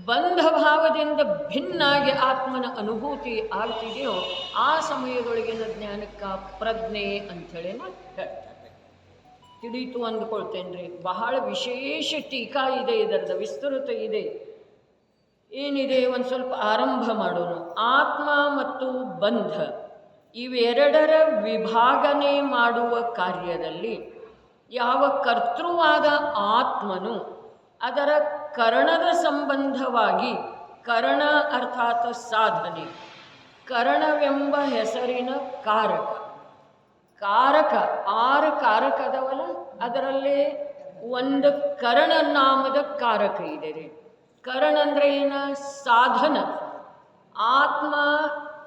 ಬಂಧ ಭಾವದಿಂದ ಭಿನ್ನಾಗಿ ಆತ್ಮನ ಅನುಭೂತಿ ಆಗ್ತಿದೆಯೋ ಆ ಸಮಯದೊಳಗಿನ ಜ್ಞಾನಕ್ಕೆ ಪ್ರಜ್ಞೆ ಅಂಥೇಳಿ ಹೇಳ್ತಾರೆ. ತಿಳಿಯಿತು ಅಂದ್ಕೊಳ್ತೇನೆ. ಬಹಳ ವಿಶೇಷ ಟೀಕಾ ಇದೆ, ಇದರದ ವಿಸ್ತೃತ ಇದೆ. ಏನಿದೆ ಒಂದು ಸ್ವಲ್ಪ ಆರಂಭ ಮಾಡೋಣ. ಆತ್ಮ ಮತ್ತು ಬಂಧ ಇವೆರಡರ ವಿಭಾಗನೆ ಮಾಡುವ ಕಾರ್ಯದಲ್ಲಿ ಯಾವ ಕರ್ತೃವಾದ ಆತ್ಮನು ಅದರ ಕರಣದ ಸಂಬಂಧವಾಗಿ, ಕರಣ ಅರ್ಥಾತ್ ಸಾಧನೆ, ಕರಣವೆಂಬ ಹೆಸರಿನ ಕಾರಕ, 6 ಕಾರಕದವಲ್ಲ, ಅದರಲ್ಲೇ ಒಂದು ಕರಣ ನಾಮದ ಕಾರಕ ಇದೆ ರೀ. ಕರಣ ಅಂದರೆ ಏನ? ಸಾಧನ. ಆತ್ಮ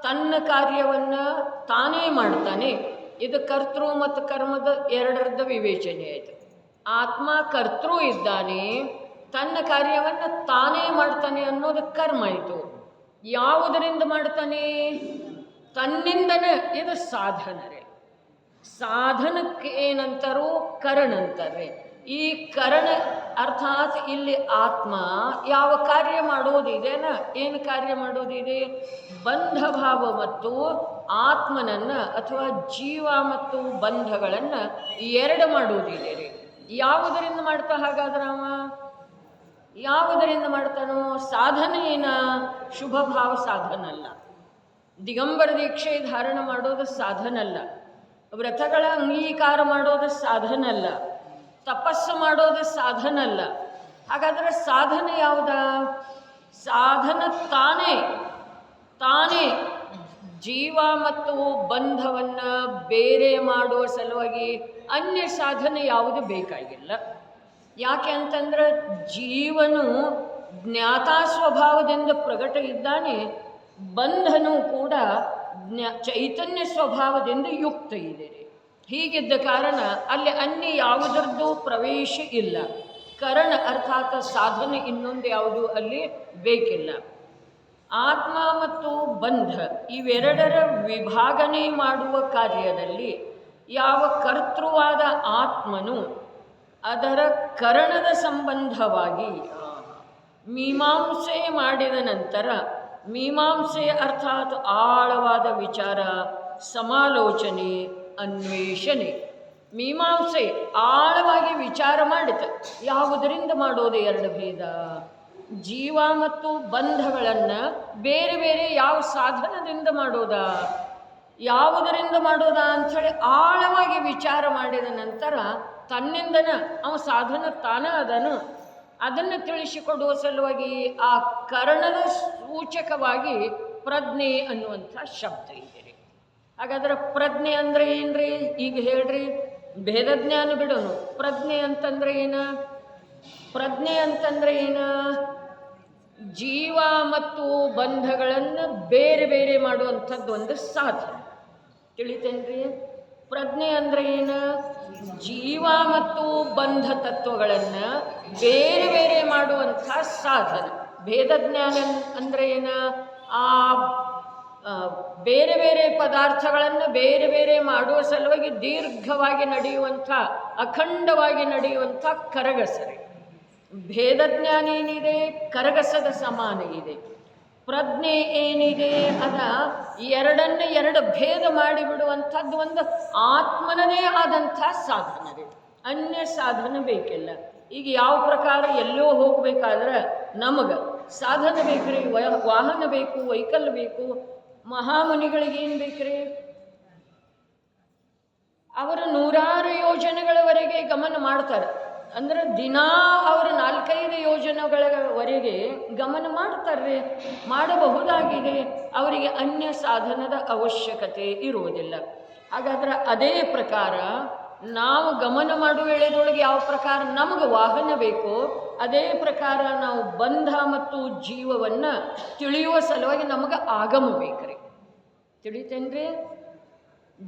ತನ್ನ ಕಾರ್ಯವನ್ನು ತಾನೇ ಮಾಡ್ತಾನೆ. ಇದು ಕರ್ತೃ ಮತ್ತು ಕರ್ಮದ ಎರಡರದ ವಿವೇಚನೆ ಆಯಿತು. ಆತ್ಮ ಕರ್ತೃ ಇದ್ದಾನೆ, ತನ್ನ ಕಾರ್ಯವನ್ನು ತಾನೇ ಮಾಡ್ತಾನೆ ಅನ್ನೋದು ಕರ್ಮ ಆಯಿತು. ಯಾವುದರಿಂದ ಮಾಡ್ತಾನೆ? ತನ್ನಿಂದನೇ. ಇದು ಸಾಧನರೇ. ಸಾಧನಕ್ಕೆ ಏನಂತಾರೋ ಕರಣ ಅಂತಾರೆ. ಈ ಕರಣ ಅರ್ಥಾತ್ ಇಲ್ಲಿ ಆತ್ಮ ಯಾವ ಕಾರ್ಯ ಮಾಡೋದಿದೆನ? ಏನು ಕಾರ್ಯ ಮಾಡೋದಿದೆ? ಬಂಧ ಭಾವ ಮತ್ತು ಆತ್ಮನನ್ನು ಅಥವಾ ಜೀವ ಮತ್ತು ಬಂಧಗಳನ್ನು ಎರಡು ಮಾಡೋದಿದೆ ರೀ. ಯಾವುದರಿಂದ ಮಾಡ್ತಾ? ಹಾಗಾದ್ರೆ ಅವ ಯಾವುದರಿಂದ ಮಾಡ್ತಾನೋ? ಸಾಧನ ಏನ? ಶುಭ ಭಾವ ಸಾಧನ ಅಲ್ಲ. ದಿಗಂಬರ ದೀಕ್ಷೆ ಧಾರಣ ಮಾಡೋದು ಸಾಧನ ಅಲ್ಲ. ವ್ರತಗಳ ಅಂಗೀಕಾರ ಮಾಡೋದು ಸಾಧನ ಅಲ್ಲ. ತಪಸ್ಸು ಮಾಡೋದು ಸಾಧನ ಅಲ್ಲ. ಹಾಗಾದರೆ ಸಾಧನ ಯಾವುದ? ಸಾಧನ ತಾನೇ ಜೀವ ಮತ್ತು ಬಂಧವನ್ನು ಬೇರೆ ಮಾಡುವ ಸಲುವಾಗಿ ಅನ್ಯ ಸಾಧನ ಯಾವುದು ಬೇಕಾಗಿಲ್ಲ. ಯಾಕೆ ಅಂತಂದ್ರೆ ಜೀವನು ಜ್ಞಾತಾ ಸ್ವಭಾವದಿಂದ ಪ್ರಕಟ ಇದ್ದಾನೆ, ಬಂಧನೂ ಕೂಡ ಚೈತನ್ಯ ಸ್ವಭಾವದಿಂದ ಯುಕ್ತ ಇದೆ. ಹೀಗಿದ್ದ ಕಾರಣ ಅಲ್ಲಿ ಅನ್ಯ ಯಾವುದರದ್ದು ಪ್ರವೇಶ ಇಲ್ಲ. ಕರಣ ಅರ್ಥಾತ್ ಸಾಧನೆ ಇನ್ನೊಂದು ಯಾವುದು ಅಲ್ಲಿ ಬೇಕಿಲ್ಲ. ಆತ್ಮ ಮತ್ತು ಬಂಧ ಇವೆರಡರ ವಿಭಾಗನೆ ಮಾಡುವ ಕಾರ್ಯದಲ್ಲಿ ಯಾವ ಕರ್ತೃವಾದ ಆತ್ಮನು ಅದರ ಕರಣದ ಸಂಬಂಧವಾಗಿ ಮೀಮಾಂಸೆ ಮಾಡಿದ ನಂತರ, ಮೀಮಾಂಸೆ ಅರ್ಥಾತ್ ಆಳವಾದ ವಿಚಾರ, ಸಮಾಲೋಚನೆ, ಅನ್ವೇಷಣೆ. ಮೀಮಾಂಸೆ ಆಳವಾಗಿ ವಿಚಾರ ಮಾಡಿತು. ಯಾವುದರಿಂದ ಮಾಡೋದು? ಎರಡು ಭೇದ. ಜೀವ ಮತ್ತು ಬಂಧಗಳನ್ನು ಬೇರೆ ಬೇರೆ ಯಾವ ಸಾಧನದಿಂದ ಮಾಡೋದಾ, ಯಾವುದರಿಂದ ಮಾಡೋದಾ ಅಂಥೇಳಿ ಆಳವಾಗಿ ವಿಚಾರ ಮಾಡಿದ ನಂತರ ತನ್ನಿಂದನ ಅವ ಸಾಧನ ತಾನೇ ಅದನ್ನು ಅದನ್ನು ತಿಳಿಸಿಕೊಡುವ ಸಲುವಾಗಿ ಆ ಕರಣದ ಸೂಚಕವಾಗಿ ಪ್ರಜ್ಞೆ ಅನ್ನುವಂಥ ಶಬ್ದ ಇದೆ ರೀ. ಹಾಗಾದ್ರೆ ಪ್ರಜ್ಞೆ ಅಂದರೆ ಏನ್ರಿ? ಈಗ ಹೇಳ್ರಿ, ಭೇದಜ್ಞಾನ ಬಿಡೋನು. ಪ್ರಜ್ಞೆ ಅಂತಂದ್ರೆ ಏನ? ಪ್ರಜ್ಞೆ ಅಂತಂದ್ರೆ ಏನ? ಜೀವ ಮತ್ತು ಬಂಧಗಳನ್ನು ಬೇರೆ ಬೇರೆ ಮಾಡುವಂಥದ್ದು ಒಂದು ಸಾಧನ. ತಿಳಿತೇನ್ರಿ? ಪ್ರಜ್ಞೆ ಅಂದರೆ ಏನು? ಜೀವ ಮತ್ತು ಬಂಧ ತತ್ವಗಳನ್ನು ಬೇರೆ ಬೇರೆ ಮಾಡುವಂಥ ಸಾಧನ. ಭೇದಜ್ಞಾನ ಅಂದರೆ ಏನು? ಆ ಬೇರೆ ಬೇರೆ ಪದಾರ್ಥಗಳನ್ನು ಬೇರೆ ಬೇರೆ ಮಾಡುವ ಸಲುವಾಗಿ ದೀರ್ಘವಾಗಿ ನಡೆಯುವಂಥ, ಅಖಂಡವಾಗಿ ನಡೆಯುವಂಥ ಕರಗಸರೆ. ಭೇದಜ್ಞಾನ ಏನಿದೆ? ಕರಗಸದ ಸಮಾನ ಇದೆ. ಪ್ರಜ್ಞೆ ಏನಿದೆ? ಅದ ಎರಡನ್ನು ಎರಡು ಭೇದ ಮಾಡಿಬಿಡುವಂಥದ್ದು ಒಂದು ಆತ್ಮನದೇ ಆದಂಥ ಸಾಧನವೇ. ಅನ್ಯ ಸಾಧನ ಬೇಕಿಲ್ಲ. ಈಗ ಯಾವ ಪ್ರಕಾರ ಎಲ್ಲೋ ಹೋಗಬೇಕಾದ್ರೆ ನಮಗೆ ಸಾಧನ ಬೇಕ್ರಿ, ವಾಹನ ಬೇಕು, ವೆಹಿಕಲ್ ಬೇಕು. ಮಹಾಮುನಿಗಳಿಗೇನು ಬೇಕ್ರಿ? ಅವರು 100 ಯೋಜನೆಗಳವರೆಗೆ ಗಮನ ಮಾಡ್ತಾರೆ. ಅಂದ್ರೆ ದಿನಾ ಅವರು 4-5 ಯೋಜನೆಗಳವರೆಗೆ ಗಮನ ಮಾಡ್ತಾರೆ. ಮಾಡಬಹುದಾಗಿದೆ. ಅವರಿಗೆ ಅನ್ಯ ಸಾಧನದ ಅವಶ್ಯಕತೆ ಇರುವುದಿಲ್ಲ. ಹಾಗಾದ್ರೆ ಅದೇ ಪ್ರಕಾರ ನಾವು ಗಮನ ಮಾಡುವ ವೇಳೆದೊಳಗೆ ಯಾವ ಪ್ರಕಾರ ನಮಗೆ ವಾಹನ ಬೇಕೋ ಅದೇ ಪ್ರಕಾರ ನಾವು ಬಂಧ ಮತ್ತು ಜೀವವನ್ನು ತಿಳಿಯುವ ಸಲುವಾಗಿ ನಮಗೆ ಆಗಮ ಬೇಕ್ರಿ. ತಿಳಿತೇನ್ರಿ?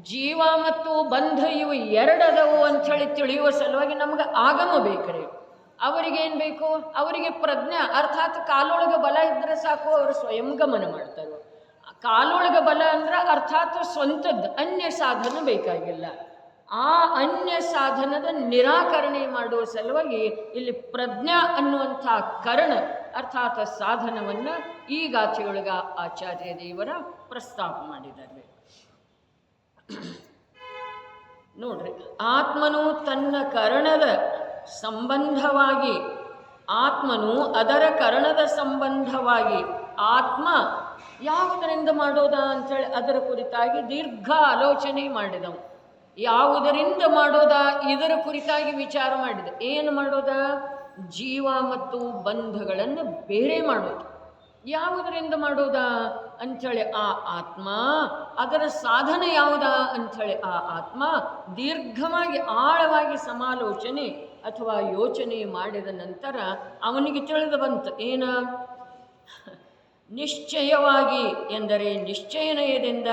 ಜೀವ ಮತ್ತು ಬಂಧ ಇವು ಎರಡು ಅದಾವು ಅಂಥೇಳಿ ತಿಳಿಯುವ ಸಲುವಾಗಿ ನಮಗೆ ಆಗಮ ಬೇಕ್ರಿ. ಅವರಿಗೇನು ಬೇಕು? ಅವರಿಗೆ ಪ್ರಜ್ಞೆ, ಅರ್ಥಾತ್ ಕಾಲೊಳಗೆ ಬಲ ಇದ್ದರೆ ಸಾಕು, ಅವರು ಸ್ವಯಂ ಗಮನ ಮಾಡ್ತಾರೆ. ಕಾಲೊಳಗೆ ಬಲ ಅಂದ್ರೆ ಅರ್ಥಾತ್ ಸ್ವಂತದ್ದು, ಅನ್ಯ ಸಾಧನ ಬೇಕಾಗಿಲ್ಲ. ಆ ಅನ್ಯ ಸಾಧನದ ನಿರಾಕರಣೆ ಮಾಡುವ ಸಲುವಾಗಿ ಇಲ್ಲಿ ಪ್ರಜ್ಞಾ ಅನ್ನುವಂಥ ಕರಣ ಅರ್ಥಾತ್ ಸಾಧನವನ್ನು ಈ ಗಾಥೆಯೊಳಗ ಆಚಾರ್ಯ ದೇವರ ಪ್ರಸ್ತಾಪ ಮಾಡಿದ್ದಾರೆ. ನೋಡ್ರಿ, ಆತ್ಮನು ತನ್ನ ಕರಣದ ಸಂಬಂಧವಾಗಿ, ಆತ್ಮನು ಅದರ ಕರಣದ ಸಂಬಂಧವಾಗಿ ಆತ್ಮ ಯಾವುದರಿಂದ ಮಾಡೋದ ಅಂಥೇಳಿ ಅದರ ಕುರಿತಾಗಿ ದೀರ್ಘ ಆಲೋಚನೆ ಮಾಡಿದವು. ಯಾವುದರಿಂದ ಮಾಡೋದ ಇದರ ಕುರಿತಾಗಿ ವಿಚಾರ ಮಾಡಿದ. ಏನು ಮಾಡೋದ? ಜೀವ ಮತ್ತು ಬಂಧಗಳನ್ನು ಬೇರೆ ಮಾಡೋದು. ಯಾವುದರಿಂದ ಮಾಡೋದ ಅಂಥೇಳಿ ಆ ಆತ್ಮ, ಅದರ ಸಾಧನ ಯಾವುದ ಅಂಥೇಳಿ ಆ ಆತ್ಮ ದೀರ್ಘವಾಗಿ ಆಳವಾಗಿ ಸಮಾಲೋಚನೆ ಅಥವಾ ಯೋಚನೆ ಮಾಡಿದ ನಂತರ ಅವನಿಗೆ ತಿಳಿದು ಬಂತು. ಏನ? ನಿಶ್ಚಯವಾಗಿ ಎಂದರೆ ನಿಶ್ಚಯನಯದಿಂದ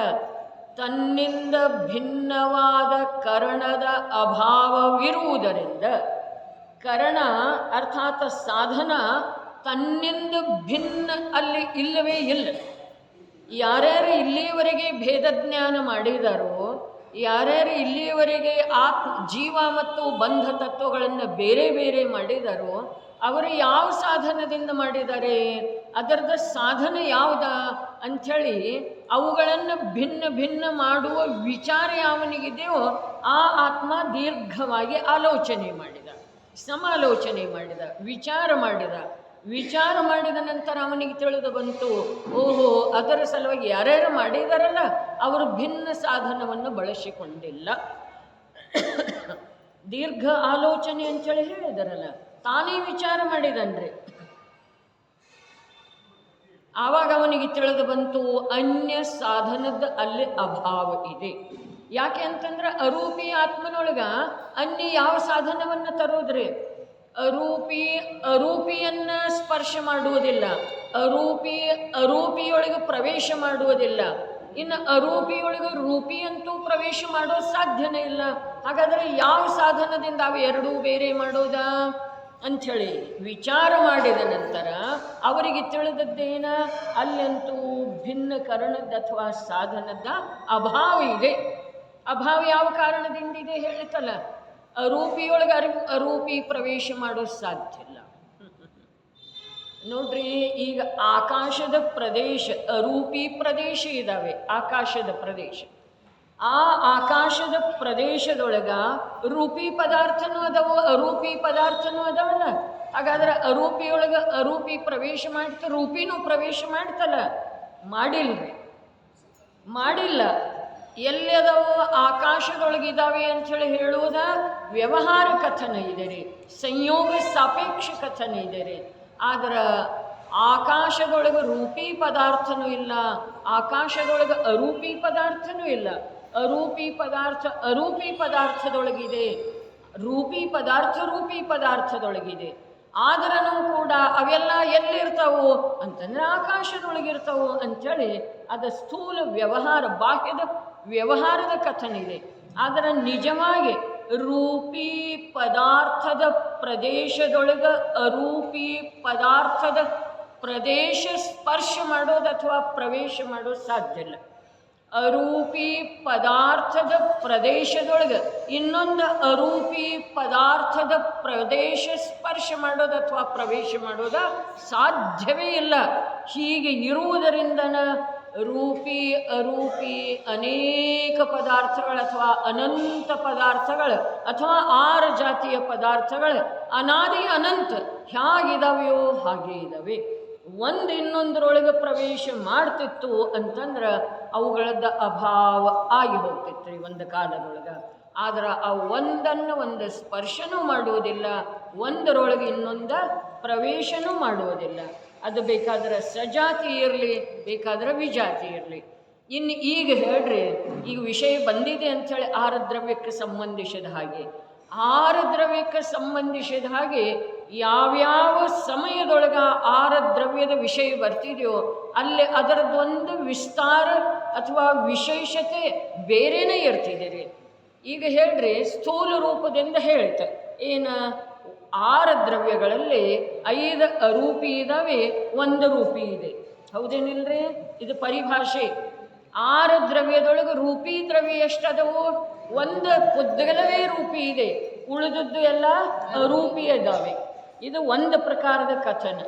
ತನ್ನಿಂದ ಭಿನ್ನವಾದ ಕರಣದ ಅಭಾವವಿರುವುದರಿಂದ, ಕರಣ ಅರ್ಥಾತ್ ಸಾಧನ ತನ್ನಿಂದ ಭಿನ್ನ ಅಲ್ಲಿ ಇಲ್ಲವೇ ಇಲ್ಲ. ಯಾರ್ಯಾರು ಇಲ್ಲಿಯವರೆಗೆ ಭೇದಜ್ಞಾನ ಮಾಡಿದಾರೋ, ಯಾರ್ಯಾರು ಇಲ್ಲಿಯವರೆಗೆ ಜೀವ ಮತ್ತು ಬಂಧ ತತ್ವಗಳನ್ನು ಬೇರೆ ಬೇರೆ ಮಾಡಿದಾರೋ ಅವರು ಯಾವ ಸಾಧನದಿಂದ ಮಾಡಿದ್ದಾರೆ, ಅದರದ ಸಾಧನ ಯಾವುದ ಅಂಥೇಳಿ ಅವುಗಳನ್ನು ಭಿನ್ನ ಭಿನ್ನ ಮಾಡುವ ವಿಚಾರ ಯಾವನಿಗಿದೆಯೋ ಆ ಆತ್ಮ ದೀರ್ಘವಾಗಿ ಆಲೋಚನೆ ಮಾಡಿದ, ಸಮಾಲೋಚನೆ ಮಾಡಿದ, ವಿಚಾರ ಮಾಡಿದ ನಂತರ ಅವನಿಗೆ ತಿಳಿದು ಬಂತು, ಓಹೋ, ಅದರ ಸಲುವಾಗಿ ಯಾರ್ಯಾರು ಮಾಡಿದಾರಲ್ಲ ಅವರು ಭಿನ್ನ ಸಾಧನವನ್ನು ಬಳಸಿಕೊಂಡಿಲ್ಲ. ದೀರ್ಘ ಆಲೋಚನೆ ಅಂಥೇಳಿ ಹೇಳಿದಾರಲ್ಲ, ತಾನೇ ವಿಚಾರ ಮಾಡಿದನ್ರಿ. ಆವಾಗ ಅವನಿಗೆ ತಿಳಿದು ಬಂತು ಅನ್ಯ ಸಾಧನದ ಅಲ್ಲಿ ಅಭಾವ ಇದೆ. ಯಾಕೆ ಅಂತಂದ್ರೆ ಅರೂಪಿ ಆತ್ಮನೊಳಗ ಅನ್ಯ ಯಾವ ಸಾಧನವನ್ನು ತರೋದ್ರಿ? ಅರೂಪಿಯನ್ನು ಸ್ಪರ್ಶ ಮಾಡುವುದಿಲ್ಲ, ಅರೂಪಿಯೊಳಗೆ ಪ್ರವೇಶ ಮಾಡುವುದಿಲ್ಲ. ಇನ್ನು ಅರೂಪಿಯೊಳಗೆ ರೂಪಿಯಂತೂ ಪ್ರವೇಶ ಮಾಡೋದು ಸಾಧ್ಯನೇ ಇಲ್ಲ. ಹಾಗಾದರೆ ಯಾವ ಸಾಧನದಿಂದ ಅವು ಎರಡೂ ಬೇರೆ ಮಾಡೋದಾ ಅಂಥೇಳಿ ವಿಚಾರ ಮಾಡಿದ ನಂತರ ಅವರಿಗೆ ತಿಳಿದದ್ದೇನ? ಅಲ್ಲಂತೂ ಭಿನ್ನ ಕರಣದ ಅಥವಾ ಸಾಧನದ ಅಭಾವ ಇದೆ. ಅಭಾವ ಯಾವ ಕಾರಣದಿಂದಿದೆ ಹೇಳಿತಲ್ಲ, ಅರೂಪಿಯೊಳಗೆ ಅರೂಪಿ ಪ್ರವೇಶ ಮಾಡೋದು ಸಾಧ್ಯ ಇಲ್ಲ. ನೋಡ್ರಿ, ಈಗ ಆಕಾಶದ ಪ್ರದೇಶ, ಅರೂಪಿ ಪ್ರದೇಶ ಇದ್ದಾವೆ, ಆಕಾಶದ ಪ್ರದೇಶ. ಆ ಆಕಾಶದ ಪ್ರದೇಶದೊಳಗ ರೂಪಿ ಪದಾರ್ಥನೂ ಅದಾವು, ಅರೂಪಿ ಪದಾರ್ಥನೂ ಅದಾವಲ್ಲ. ಹಾಗಾದ್ರೆ ಅರೂಪಿಯೊಳಗೆ ಅರೂಪಿ ಪ್ರವೇಶ ಮಾಡ್ತ, ರೂಪಿನೂ ಪ್ರವೇಶ ಮಾಡ್ತಲ್ಲ? ಮಾಡಿಲ್ಲ. ಎಲ್ಲಿ ಅದಾವು? ಆಕಾಶದೊಳಗಿದ್ದಾವೆ ಅಂಥೇಳಿ ಹೇಳುವುದ ವ್ಯವಹಾರ ಕಥನ ಇದೆ ರೀ, ಸಂಯೋಗ ಸಾಪೇಕ್ಷ ಕಥನ ಇದೆ ರೀ. ಆದ್ರೆ ಆಕಾಶದೊಳಗೆ ರೂಪಿ ಪದಾರ್ಥನೂ ಇಲ್ಲ, ಆಕಾಶದೊಳಗೆ ಅರೂಪಿ ಪದಾರ್ಥನೂ ಇಲ್ಲ. ಅರೂಪಿ ಪದಾರ್ಥದೊಳಗಿದೆ, ರೂಪಿ ಪದಾರ್ಥದೊಳಗಿದೆ. ಆದ್ರೂ ಕೂಡ ಅವೆಲ್ಲ ಎಲ್ಲಿರ್ತಾವು ಅಂತಂದರೆ ಆಕಾಶದೊಳಗಿರ್ತಾವು ಅಂಥೇಳಿ ಅದು ಸ್ಥೂಲ ವ್ಯವಹಾರ, ಬಾಹ್ಯದ ವ್ಯವಹಾರದ ಕಥನ ಇದೆ. ಆದರೆ ನಿಜವಾಗಿ ರೂಪಿ ಪದಾರ್ಥದ ಪ್ರದೇಶದೊಳಗೆ ಅರೂಪಿ ಪದಾರ್ಥದ ಪ್ರದೇಶ ಸ್ಪರ್ಶ ಮಾಡೋದು ಅಥವಾ ಪ್ರವೇಶ ಮಾಡೋದು ಸಾಧ್ಯ ಇಲ್ಲ. ಅರೂಪಿ ಪದಾರ್ಥದ ಪ್ರದೇಶದೊಳಗೆ ಇನ್ನೊಂದು ಅರೂಪಿ ಪದಾರ್ಥದ ಪ್ರದೇಶ ಸ್ಪರ್ಶ ಮಾಡೋದು ಅಥವಾ ಪ್ರವೇಶ ಮಾಡೋದು ಸಾಧ್ಯವೇ ಇಲ್ಲ. ಹೀಗೆ ಇರುವುದರಿಂದನ ರೂಪಿ ಅರೂಪಿ ಅನೇಕ ಪದಾರ್ಥಗಳು ಅಥವಾ ಅನಂತ ಪದಾರ್ಥಗಳು ಅಥವಾ 6 ಜಾತಿಯ ಪದಾರ್ಥಗಳು ಅನಾದಿ ಅನಂತ ಹೇಗಿದಾವೆಯೋ ಹಾಗೆ ಇದ್ದಾವೆ. ಒಂದು ಇನ್ನೊಂದರೊಳಗೆ ಪ್ರವೇಶ ಮಾಡ್ತಿತ್ತು ಅಂತಂದ್ರೆ ಅವುಗಳದ್ದು ಅಭಾವ ಆಗಿ ಹೋಗ್ತಿತ್ತು ರೀ ಒಂದು ಕಾಲದೊಳಗೆ. ಆದ್ರೆ ಆ ಒಂದನ್ನು ಒಂದು ಸ್ಪರ್ಶನೂ ಮಾಡುವುದಿಲ್ಲ, ಒಂದರೊಳಗೆ ಇನ್ನೊಂದು ಪ್ರವೇಶನೂ ಮಾಡುವುದಿಲ್ಲ. ಅದು ಬೇಕಾದ್ರೆ ಸಜಾತಿ ಇರಲಿ, ಬೇಕಾದ್ರೆ ವಿಜಾತಿ ಇರಲಿ. ಇನ್ನು ಈಗ ಹೇಳ್ರಿ, ಈಗ ವಿಷಯ ಬಂದಿದೆ ಅಂಥೇಳಿ ಆರು ದ್ರವ್ಯಕ್ಕೆ ಸಂಬಂಧಿಸಿದ ಹಾಗೆ, ಆರು ದ್ರವ್ಯಕ್ಕೆ ಸಂಬಂಧಿಸಿದ ಹಾಗೆ ಯಾವ್ಯಾವ ಸಮಯದೊಳಗ ಆರು ದ್ರವ್ಯದ ವಿಷಯ ಬರ್ತಿದೆಯೋ ಅಲ್ಲಿ ಅದರದ್ದೊಂದು ವಿಸ್ತಾರ ಅಥವಾ ವಿಶೇಷತೆ ಬೇರೆನೇ ಇರ್ತಿದೆ ರೀ. ಈಗ ಹೇಳ್ರಿ, ಸ್ಥೂಲ ರೂಪದಿಂದ ಹೇಳ್ತ ಏನು, ಆರು ದ್ರವ್ಯಗಳಲ್ಲಿ 5 ಅರೂಪಿ ಇದ್ದಾವೆ, 1 ರೂಪಿ ಇದೆ. ಹೌದೇನಿಲ್ರಿ? ಇದು ಪರಿಭಾಷೆ. 6 ದ್ರವ್ಯದೊಳಗೆ ರೂಪಿ ದ್ರವ್ಯ ಎಷ್ಟದವು? 1 ಪುದ್ಗಲವೇ ರೂಪಿ ಇದೆ, ಉಳಿದದ್ದು ಎಲ್ಲ ಅರೂಪಿ ಇದ್ದಾವೆ. ಇದು ಒಂದು ಪ್ರಕಾರದ ಕಥನ.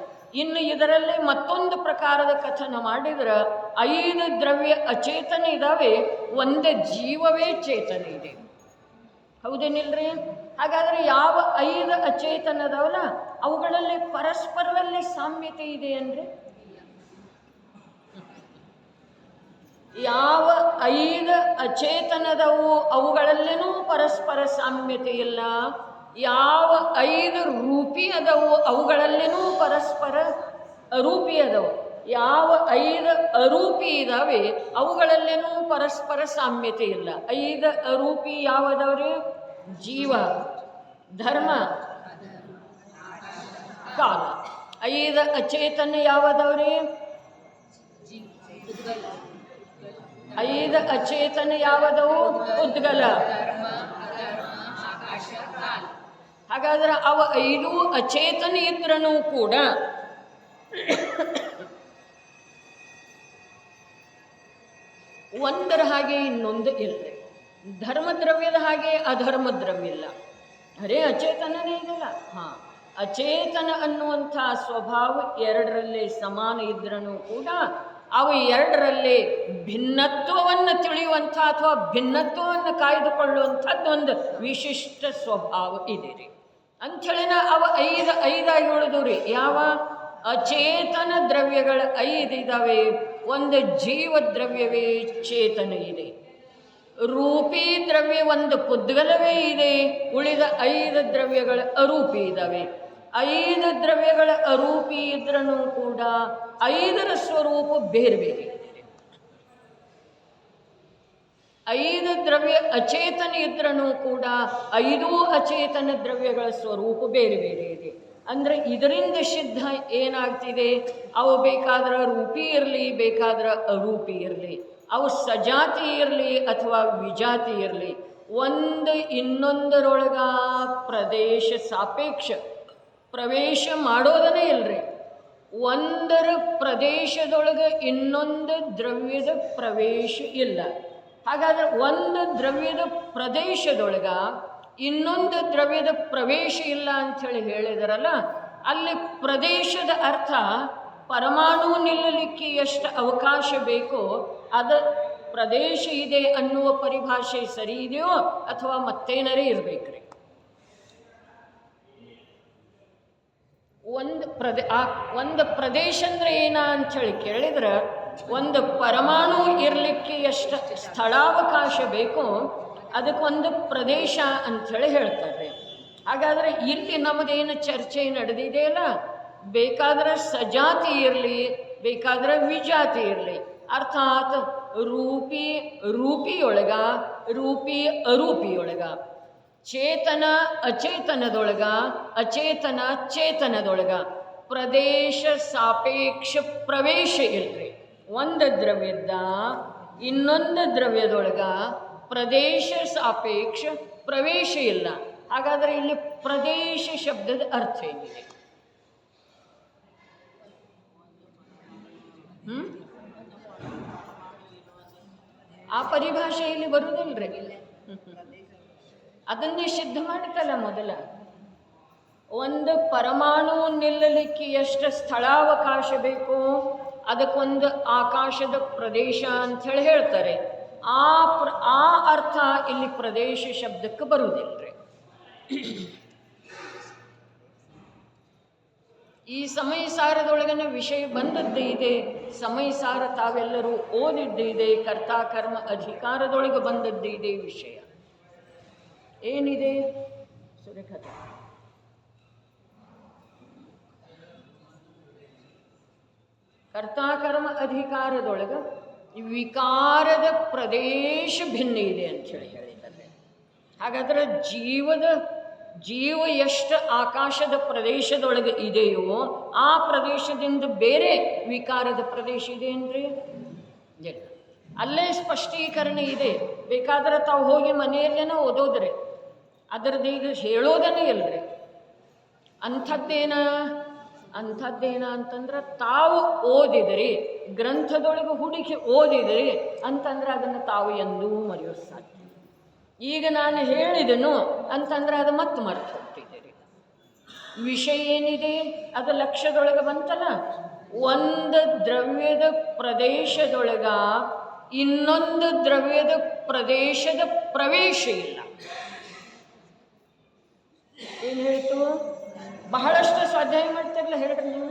ಇನ್ನು ಇದರಲ್ಲಿ ಮತ್ತೊಂದು ಪ್ರಕಾರದ ಕಥನ ಮಾಡಿದ್ರೆ 5 ದ್ರವ್ಯ ಅಚೇತನ ಇದ್ದಾವೆ, 1 ಜೀವವೇ ಚೇತನ ಇದೆ. ಹೌದೇನಿಲ್ರಿ? ಹಾಗಾದರೆ ಯಾವ 5 ಅಚೇತನದವಲ್ಲ ಅವುಗಳಲ್ಲಿ ಪರಸ್ಪರದಲ್ಲಿ ಸಾಮ್ಯತೆ ಇದೆ ಅಂದರೆ, ಯಾವ 5 ಅಚೇತನದವು ಅವುಗಳಲ್ಲೇನೂ ಪರಸ್ಪರ ಸಾಮ್ಯತೆ ಇಲ್ಲ. ಯಾವ 5 ರೂಪಿ ಅದವು ಅವುಗಳಲ್ಲೇನೂ ಪರಸ್ಪರ ಅರೂಪಿ ಅದವು. ಯಾವ 5 ಅರೂಪಿ ಇದ್ದಾವೆ ಅವುಗಳಲ್ಲೇನೂ ಪರಸ್ಪರ ಸಾಮ್ಯತೆ ಇಲ್ಲ. 5 ಅರೂಪಿ ಯಾವದವ್ರಿ? ಜೀವ, ಧರ್ಮ, ಕಾಲ. 5 ಅಚೇತನ ಯಾವದವ್ರಿ? 5 ಅಚೇತನ ಯಾವದವು? ಉದ್ಗಲ. ಹಾಗಾದ್ರೆ ಅವ 5 ಅಚೇತನ ಇದ್ರೂ ಕೂಡ ಒಂದರ ಹಾಗೆ ಇನ್ನೊಂದು ಇಲ್ಲದೆ, ಧರ್ಮದ್ರವ್ಯದ ಹಾಗೆ ಅಧರ್ಮ ದ್ರವ್ಯ ಇಲ್ಲ. ಅರೇ ಅಚೇತನನೇ ಇದೆಲ್ಲ. ಹಾಂ, ಅಚೇತನ ಅನ್ನುವಂಥ ಸ್ವಭಾವ 2ರಲ್ಲೇ ಸಮಾನ ಇದ್ರೂ ಕೂಡ ಅವು 2ರಲ್ಲೇ ಭಿನ್ನತ್ವವನ್ನು ತಿಳಿಯುವಂಥ ಅಥವಾ ಭಿನ್ನತ್ವವನ್ನು ಕಾಯ್ದುಕೊಳ್ಳುವಂಥದ್ದೊಂದು ವಿಶಿಷ್ಟ ಸ್ವಭಾವ ಇದೆ ರೀ. ಅಂಥೇಳಿನ ಅವ 5 ಆಗಿ ಉಳಿದು ರೀ. ಯಾವ ಅಚೇತನ ದ್ರವ್ಯಗಳು 5 ಇದ್ದಾವೆ, 1 ಜೀವ ದ್ರವ್ಯವೇ ಚೇತನ ಇದೆ. ರೂಪಿ ದ್ರವ್ಯ 1 ಪುದ್ಗಲವೇ ಇದೆ, ಉಳಿದ 5 ದ್ರವ್ಯಗಳು ಅರೂಪಿ ಇದ್ದಾವೆ. 5 ದ್ರವ್ಯಗಳ ಅರೂಪಿ ಇದ್ರೂ ಕೂಡ 5ರ ಸ್ವರೂಪ ಬೇರೆ ಬೇರೆ ಇದೆ. 5 ದ್ರವ್ಯ ಅಚೇತನ ಇದ್ರೂ ಕೂಡ 5 ಅಚೇತನ ದ್ರವ್ಯಗಳ ಸ್ವರೂಪ ಬೇರೆ ಬೇರೆ ಇದೆ. ಅಂದರೆ ಇದರಿಂದ ಸಿದ್ಧ ಏನಾಗ್ತಿದೆ, ಅವು ಬೇಕಾದ್ರೆ ರೂಪಿ ಇರಲಿ, ಬೇಕಾದ್ರೆ ಅರೂಪಿ ಇರಲಿ, ಅವು ಸಜಾತಿ ಇರಲಿ ಅಥವಾ ವಿಜಾತಿ ಇರಲಿ, ಒಂದು ಇನ್ನೊಂದರೊಳಗ ಪ್ರದೇಶ ಸಾಪೇಕ್ಷ ಪ್ರವೇಶ ಮಾಡೋದನ್ನೇ ಇಲ್ಲರಿ. ಒಂದರ ಪ್ರದೇಶದೊಳಗೆ ಇನ್ನೊಂದು ದ್ರವ್ಯದ ಪ್ರವೇಶ ಇಲ್ಲ. ಹಾಗಾದರೆ ಒಂದು ದ್ರವ್ಯದ ಪ್ರದೇಶದೊಳಗ ಇನ್ನೊಂದು ದ್ರವ್ಯದ ಪ್ರವೇಶ ಇಲ್ಲ ಅಂಥೇಳಿ ಹೇಳಿದಾರಲ್ಲ, ಅಲ್ಲಿ ಪ್ರದೇಶದ ಅರ್ಥ ಪರಮಾಣು ನಿಲ್ಲಲಿಕ್ಕೆ ಎಷ್ಟು ಅವಕಾಶ ಬೇಕೋ ಅದು ಪ್ರದೇಶ ಇದೆ ಅನ್ನುವ ಪರಿಭಾಷೆ ಸರಿ ಇದೆಯೋ ಅಥವಾ ಮತ್ತೇನರೇ ಇರಬೇಕ್ರಿ. ಒಂದು ಪ್ರದೇಶ ಅಂದರೆ ಏನ ಅಂಥೇಳಿ ಕೇಳಿದ್ರೆ, ಒಂದು ಪರಮಾಣು ಇರಲಿಕ್ಕೆ ಎಷ್ಟು ಸ್ಥಳಾವಕಾಶ ಬೇಕೋ ಅದಕ್ಕೊಂದು ಪ್ರದೇಶ ಅಂಥೇಳಿ ಹೇಳ್ತಾರೆ. ಹಾಗಾದರೆ ಇಲ್ಲಿ ನಮ್ಮದೇನು ಚರ್ಚೆ ನಡೆದಿದೆಯಲ್ಲ, ಬೇಕಾದ್ರೆ ಸಜಾತಿ ಇರಲಿ, ಬೇಕಾದ್ರೆ ವಿಜಾತಿ ಇರಲಿ, ಅರ್ಥಾತ್ ರೂಪಿಯೊಳಗ, ರೂಪಿ ಅರೂಪಿಯೊಳಗ, ಚೇತನ ಅಚೇತನದೊಳಗ, ಅಚೇತನ ಚೇತನದೊಳಗ ಪ್ರದೇಶ ಸಾಪೇಕ್ಷ ಪ್ರವೇಶ ಇಲ್ರಿ. ಒಂದು ದ್ರವ್ಯದ ಇನ್ನೊಂದು ದ್ರವ್ಯದೊಳಗ ಪ್ರದೇಶ ಸಾಪೇಕ್ಷ ಪ್ರವೇಶ ಇಲ್ಲ. ಹಾಗಾದರೆ ಇಲ್ಲಿ ಪ್ರದೇಶ ಶಬ್ದದ ಅರ್ಥ ಏನಿದೆ? ಆ ಪರಿಭಾಷೆಯಲ್ಲಿ ಬರುವುದಿಲ್ರಿ. ಅದನ್ನೇ ಸಿದ್ಧ ಮಾಡಿತಲ್ಲ ಮೊದಲ. ಒಂದು ಪರಮಾಣು ನಿಲ್ಲಲಿಕ್ಕೆ ಎಷ್ಟು ಸ್ಥಳಾವಕಾಶ ಬೇಕೋ ಅದಕ್ಕೊಂದು ಆಕಾಶದ ಪ್ರದೇಶ ಅಂಥೇಳಿ ಹೇಳ್ತಾರೆ. ಆ ಅರ್ಥ ಇಲ್ಲಿ ಪ್ರದೇಶ ಶಬ್ದಕ್ಕೆ ಬರುವುದಿಲ್ರಿ. ಈ ಸಮಯ ಸಾರದೊಳಗನೆ ವಿಷಯ ಬಂದದ್ದು ಇದೆ. ಸಮಯ ಸಾರ ತಾವೆಲ್ಲರೂ ಓದಿದ್ದು ಇದೆ. ಕರ್ತಾ ಕರ್ಮ ಅಧಿಕಾರದೊಳಗೆ ಬಂದದ್ದು ಇದೆ ವಿಷಯ. ಏನಿದೆ ಸುರೇಖತ? ಕರ್ತಾ ಕರ್ಮ ಅಧಿಕಾರದೊಳಗೆ ವಿಕಾರದ ಪ್ರದೇಶ ಭಿನ್ನ ಇದೆ ಅಂಥೇಳಿ ಹೇಳಿದ್ದಾರೆ. ಹಾಗಾದ್ರೆ ಜೀವ ಎಷ್ಟು ಆಕಾಶದ ಪ್ರದೇಶದೊಳಗೆ ಇದೆಯೋ ಆ ಪ್ರದೇಶದಿಂದ ಬೇರೆ ವಿಕಾರದ ಪ್ರದೇಶ ಇದೆ ಏನ್ರಿ? ಇಲ್ಲ. ಅಲ್ಲೇ ಸ್ಪಷ್ಟೀಕರಣ ಇದೆ. ಬೇಕಾದ್ರೆ ತಾವು ಹೋಗಿ ಮನೆಯಲ್ಲೇನೋ ಓದೋದ್ರಿ, ಅದರದ್ದು ಈಗ ಹೇಳೋದನ್ನೇ ಇಲ್ರಿ. ಅಂಥದ್ದೇನ ಅಂತಂದ್ರೆ ತಾವು ಓದಿದ್ರಿ, ಗ್ರಂಥದೊಳಗೆ ಹುಡುಕಿ ಓದಿದ್ರಿ ಅಂತಂದ್ರೆ ಅದನ್ನು ತಾವು ಎಂದೂ ಮರೆಯೋದು ಸಾಧ್ಯ. ಈಗ ನಾನು ಹೇಳಿದೆನು ಅಂತಂದ್ರೆ ಅದು ಮತ್ತೆ ಮರೆತು ಹೋಗ್ತಿದ್ದೀರಿ. ವಿಷಯ ಏನಿದೆ ಅದು ಲಕ್ಷ್ಯದೊಳಗೆ ಬಂತಲ್ಲ. ಒಂದು ದ್ರವ್ಯದ ಪ್ರದೇಶದೊಳಗ ಇನ್ನೊಂದು ದ್ರವ್ಯದ ಪ್ರದೇಶದ ಪ್ರವೇಶ ಇಲ್ಲ. ಏನು ಹೇಳ್ತು? ಬಹಳಷ್ಟು ಸ್ವಾಧ್ಯಾಯ ಮಾಡ್ತಿರಲ್ಲ, ಹೇಳ್ರಿ ನೀವು.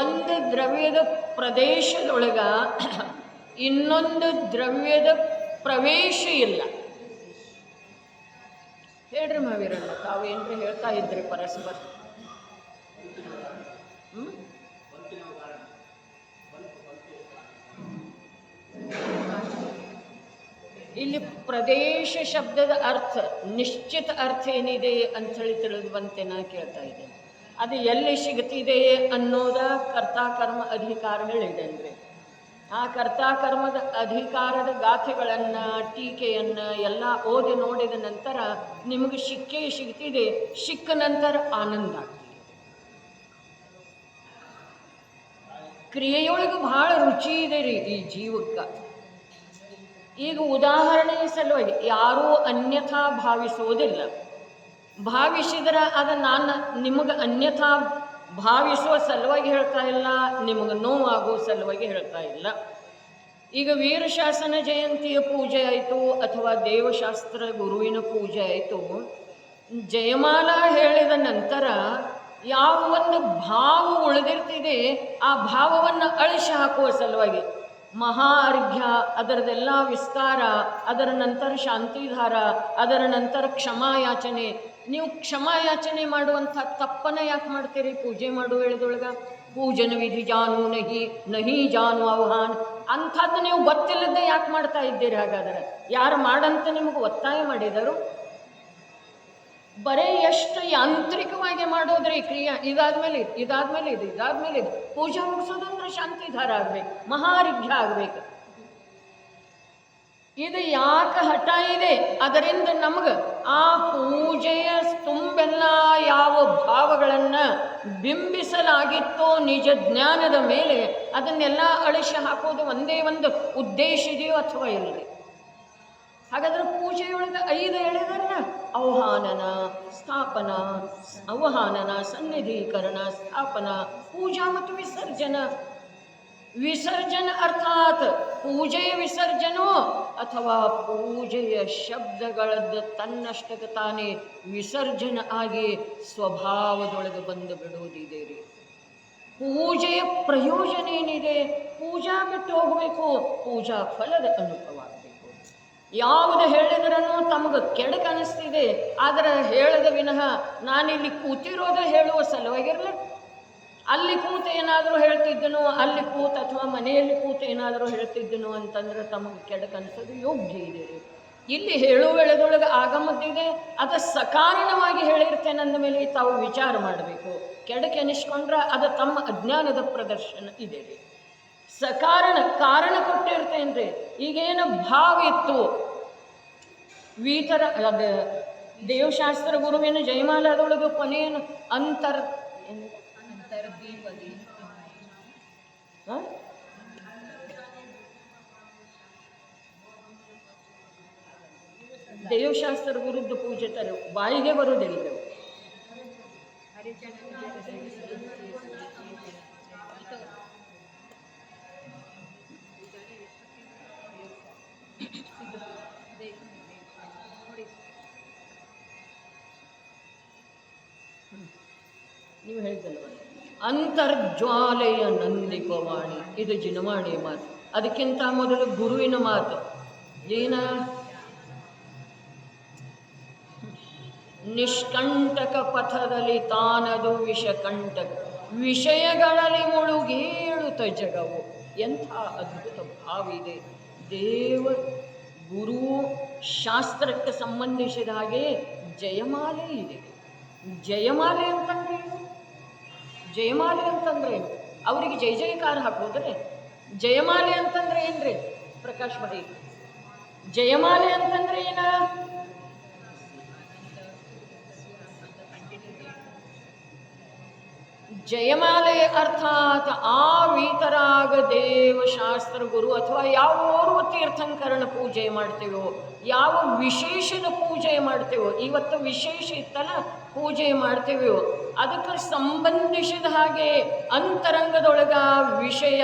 ಒಂದು ದ್ರವ್ಯದ ಪ್ರದೇಶದೊಳಗ ಇನ್ನೊಂದು ದ್ರವ್ಯದ ಪ್ರವೇಶ ಇಲ್ಲ. ಹೇಳ್ರಿ ಮಾವೀರಣ್ಣ, ತಾವೇನ್ರಿ ಹೇಳ್ತಾ ಇದ್ರಿ ಪರಸ್ಪರ. ಇಲ್ಲಿ ಪ್ರದೇಶ ಶಬ್ದದ ಅರ್ಥ, ನಿಶ್ಚಿತ ಅರ್ಥ ಏನಿದೆ ಅಂಥೇಳಿ ತಿಳಿದು ಬಂತೆ ನಾ ಕೇಳ್ತಾ ಇದ್ದೇನೆ. ಅದು ಎಲ್ಲಿ ಸಿಗ್ತಿದೆ ಅನ್ನೋದ ಕರ್ತಾಕರ್ಮ ಅಧಿಕಾರ ಹೇಳಿದ್ದೇನೆ. ಆ ಕರ್ತಾಕರ್ಮದ ಅಧಿಕಾರದ ಗಾಥೆಗಳನ್ನು, ಟೀಕೆಯನ್ನು ಎಲ್ಲ ಓದಿ ನೋಡಿದ ನಂತರ ನಿಮಗೆ ಸಿಗ್ತಿದೆ. ಸಿಕ್ಕ ನಂತರ ಆನಂದ ಆಗ್ತಿದೆ. ಕ್ರಿಯೆಯೊಳಗೆ ಭಾಳ ರುಚಿ ಇದೆ ರೀ ಈ ಜೀವಕ್ಕೆ. ಈಗ ಉದಾಹರಣೆಯ ಸಲುವಾಗಿ ಯಾರೂ ಅನ್ಯಥಾ ಭಾವಿಸುವುದಿಲ್ಲ. ಭಾವಿಸಿದ್ರೆ ಅದು ನಾನು ನಿಮಗೆ ಅನ್ಯಥಾ ಭಾವಿಸುವ ಸಲುವಾಗಿ ಹೇಳ್ತಾ ಇಲ್ಲ, ನಿಮಗೆ ನೋವಾಗುವ ಸಲುವಾಗಿ ಹೇಳ್ತಾ ಇಲ್ಲ. ಈಗ ವೀರಶಾಸನ ಜಯಂತಿಯ ಪೂಜೆ ಆಯಿತು ಅಥವಾ ದೇವಶಾಸ್ತ್ರ ಗುರುವಿನ ಪೂಜೆ ಆಯಿತು. ಜಯಮಾಲ ಹೇಳಿದ ನಂತರ ಯಾವ ಒಂದು ಭಾವ ಉಳಿದಿರ್ತಿದೆ ಆ ಭಾವವನ್ನು ಅಳಿಸಿ ಹಾಕುವ ಸಲುವಾಗಿ ಮಹಾ ಅರ್ಘ್ಯ, ಅದರದೆಲ್ಲ ವಿಸ್ತಾರ, ಅದರ ನಂತರ ಶಾಂತಿಧಾರ, ಅದರ ನಂತರ ಕ್ಷಮಾಯಾಚನೆ. ನೀವು ಕ್ಷಮಾಯಾಚನೆ ಮಾಡುವಂಥ ತಪ್ಪನ್ನು ಯಾಕೆ ಮಾಡ್ತೀರಿ? ಪೂಜೆ ಮಾಡುವ ವೇಳೆದೊಳಗೆ ಪೂಜನ ವಿಧಿ ಜಾನು ನಹಿ ಜಾನು ಆಹ್ವಾನ್ ಅಂಥದ್ದು ನೀವು ಗೊತ್ತಿಲ್ಲದೆ ಯಾಕೆ ಮಾಡ್ತಾ ಇದ್ದೀರಿ? ಹಾಗಾದರೆ ಯಾರು ಮಾಡಂತ ನಿಮಗೆ ಒತ್ತಾಯ ಮಾಡಿದರು? ಬರೀ ಎಷ್ಟು ಯಾಂತ್ರಿಕವಾಗಿ ಮಾಡೋದ್ರಿ ಕ್ರಿಯೆ. ಇದಾದ್ಮೇಲೆ ಇದು ಪೂಜೆ ಮುಗಿಸೋದಂದ್ರೆ ಶಾಂತಿಧಾರ ಆಗ್ಬೇಕು, ಮಹಾರಿಘ್ಯ ಆಗ್ಬೇಕು. ಇದು ಯಾಕೆ ಹಠ ಇದೆ? ಅದರಿಂದ ನಮಗೆ ಆ ಪೂಜೆಯ ತುಂಬೆಲ್ಲ ಯಾವ ಭಾವಗಳನ್ನು ಬಿಂಬಿಸಲಾಗಿತ್ತೋ ನಿಜ ಜ್ಞಾನದ ಮೇಲೆ ಅದನ್ನೆಲ್ಲ ಅಳಿಸಿ ಹಾಕೋದು ಒಂದೇ ಒಂದು ಉದ್ದೇಶ ಇದೆಯೋ ಅಥವಾ ಇಲ್ಲರಿ? ಹಾಗಾದ್ರೆ ಪೂಜೆಯೊಳಗೆ 5 ಹೇಳಿದಾರಲ್ಲ: ಆಹ್ವಾನನ, ಸ್ಥಾಪನ, ಆಹ್ವಾನನ, ಸನ್ನಿಧೀಕರಣ, ಸ್ಥಾಪನ, ಪೂಜಾ ಮತ್ತು ವಿಸರ್ಜನ. ವಿಸರ್ಜನ ಅರ್ಥಾತ್ ಪೂಜೆಯ ವಿಸರ್ಜನೋ ಅಥವಾ ಪೂಜೆಯ ಶಬ್ದಗಳದ್ದು ತನ್ನಷ್ಟಕ್ಕೆ ತಾನೇ ವಿಸರ್ಜನ ಆಗಿ ಸ್ವಭಾವದೊಳಗೆ ಬಂದು ಬಿಡುವುದಿದೆ ರೀ. ಪೂಜೆಯ ಪ್ರಯೋಜನ ಏನಿದೆ? ಪೂಜಾ ಬಿಟ್ಟು ಹೋಗಬೇಕು, ಪೂಜಾ ಫಲದ ಅನುಭವ ಆಗಬೇಕು. ಯಾವುದು ಹೇಳಿದ್ರೂ ತಮಗೆ ಕೆಡಕ ಅನಿಸ್ತಿದೆ, ಆದರೆ ಹೇಳದ ವಿನಃ ನಾನಿಲ್ಲಿ ಕೂತಿರೋದು ಹೇಳುವ ಸಲುವಾಗಿರಲಿ. ಅಲ್ಲಿ ಕೂತು ಏನಾದರೂ ಹೇಳ್ತಿದ್ದನು, ಅಲ್ಲಿ ಕೂತು ಅಥವಾ ಮನೆಯಲ್ಲಿ ಕೂತು ಏನಾದರೂ ಹೇಳ್ತಿದ್ದನು ಅಂತಂದ್ರೆ ತಮಗೆ ಕೆಡಕ ಅನಿಸೋದು ಯೋಗ್ಯ ಇದೆ. ಇಲ್ಲಿ ಹೇಳುವ ವೇಳೆದೊಳಗೆ ಆಗಮದ್ದಿದೆ, ಅದು ಸಕಾರಣವಾಗಿ ಹೇಳಿರ್ತೇನೆ ಅಂದ ಮೇಲೆ ತಾವು ವಿಚಾರ ಮಾಡಬೇಕು. ಕೆಡಕೆ ಅನಿಸ್ಕೊಂಡ್ರೆ ಅದು ತಮ್ಮ ಅಜ್ಞಾನದ ಪ್ರದರ್ಶನ ಇದೆ ರೀ. ಕಾರಣ ಕೊಟ್ಟಿರ್ತೇನೆ ರೀ. ಈಗೇನು ಭಾವ ಇತ್ತು ಅದು ದೇವಶಾಸ್ತ್ರ ಗುರುವಿನ ಜಯಮಾಲದೊಳಗೆ ಕೊನೆಯನ್ನು ದೇವಶಾಸ್ತ್ರ ಗುರುದ್ದು ಪೂಜೆ ತರ ಬಾಯಿಗೆ ಬರುವುದಿಲ್ಲ. ನೀವು ಹೇಳಿದ್ದಲ್ಲ, ಅಂತರ್ಜ್ವಾಲೆಯ ನಂದಿಪವಾಣಿ, ಇದು ಜಿನವಾಣಿಯ ಮಾತು. ಅದಕ್ಕಿಂತ ಮೊದಲು ಗುರುವಿನ ಮಾತು ಏನ? ನಿಷ್ಕಂಟಕ ಪಥದಲ್ಲಿ ತಾನದು ವಿಷಕಂಟಕ, ವಿಷಯಗಳಲ್ಲಿ ಮುಳುಗೇಳುತ್ತ ಜಗವು. ಎಂಥ ಅದ್ಭುತ ಭಾವಿದೆ. ದೇವ ಗುರು ಶಾಸ್ತ್ರಕ್ಕೆ ಸಂಬಂಧಿಸಿದ ಹಾಗೆ ಜಯಮಾಲೆ ಇದೆ. ಜಯಮಾಲೆ ಅಂತಂದ್ರೆ ಏನು? ಜಯಮಾಲೆ ಅಂತಂದ್ರೆ ಏನು? ಅವರಿಗೆ ಜಯ ಜಯಕಾರ ಹಾಕೋದ್ರೆ ಜಯಮಾಲೆ ಅಂತಂದ್ರೆ ಏನ್ರಿ ಪ್ರಕಾಶ್ ಭಾಯಿ? ಜಯಮಾಲೆ ಅಂತಂದ್ರೆ ಏನ? ಜಯಮಾಲೆ ಅರ್ಥಾತ್ ಆ ವೀತರಾಗ ದೇವಶಾಸ್ತ್ರ ಗುರು ಅಥವಾ ಯಾವ ಓರ್ವ ತೀರ್ಥಂಕರಣ ಪೂಜೆ ಮಾಡ್ತೇವೋ, ಯಾವ ವಿಶೇಷದ ಪೂಜೆ ಮಾಡ್ತೇವೋ, ಇವತ್ತು ವಿಶೇಷ ಇತ್ತಲ್ಲ ಪೂಜೆ ಮಾಡ್ತೇವೋ, ಅದಕ್ಕೆ ಸಂಬಂಧಿಸಿದ ಹಾಗೆ ಅಂತರಂಗದೊಳಗ ವಿಷಯ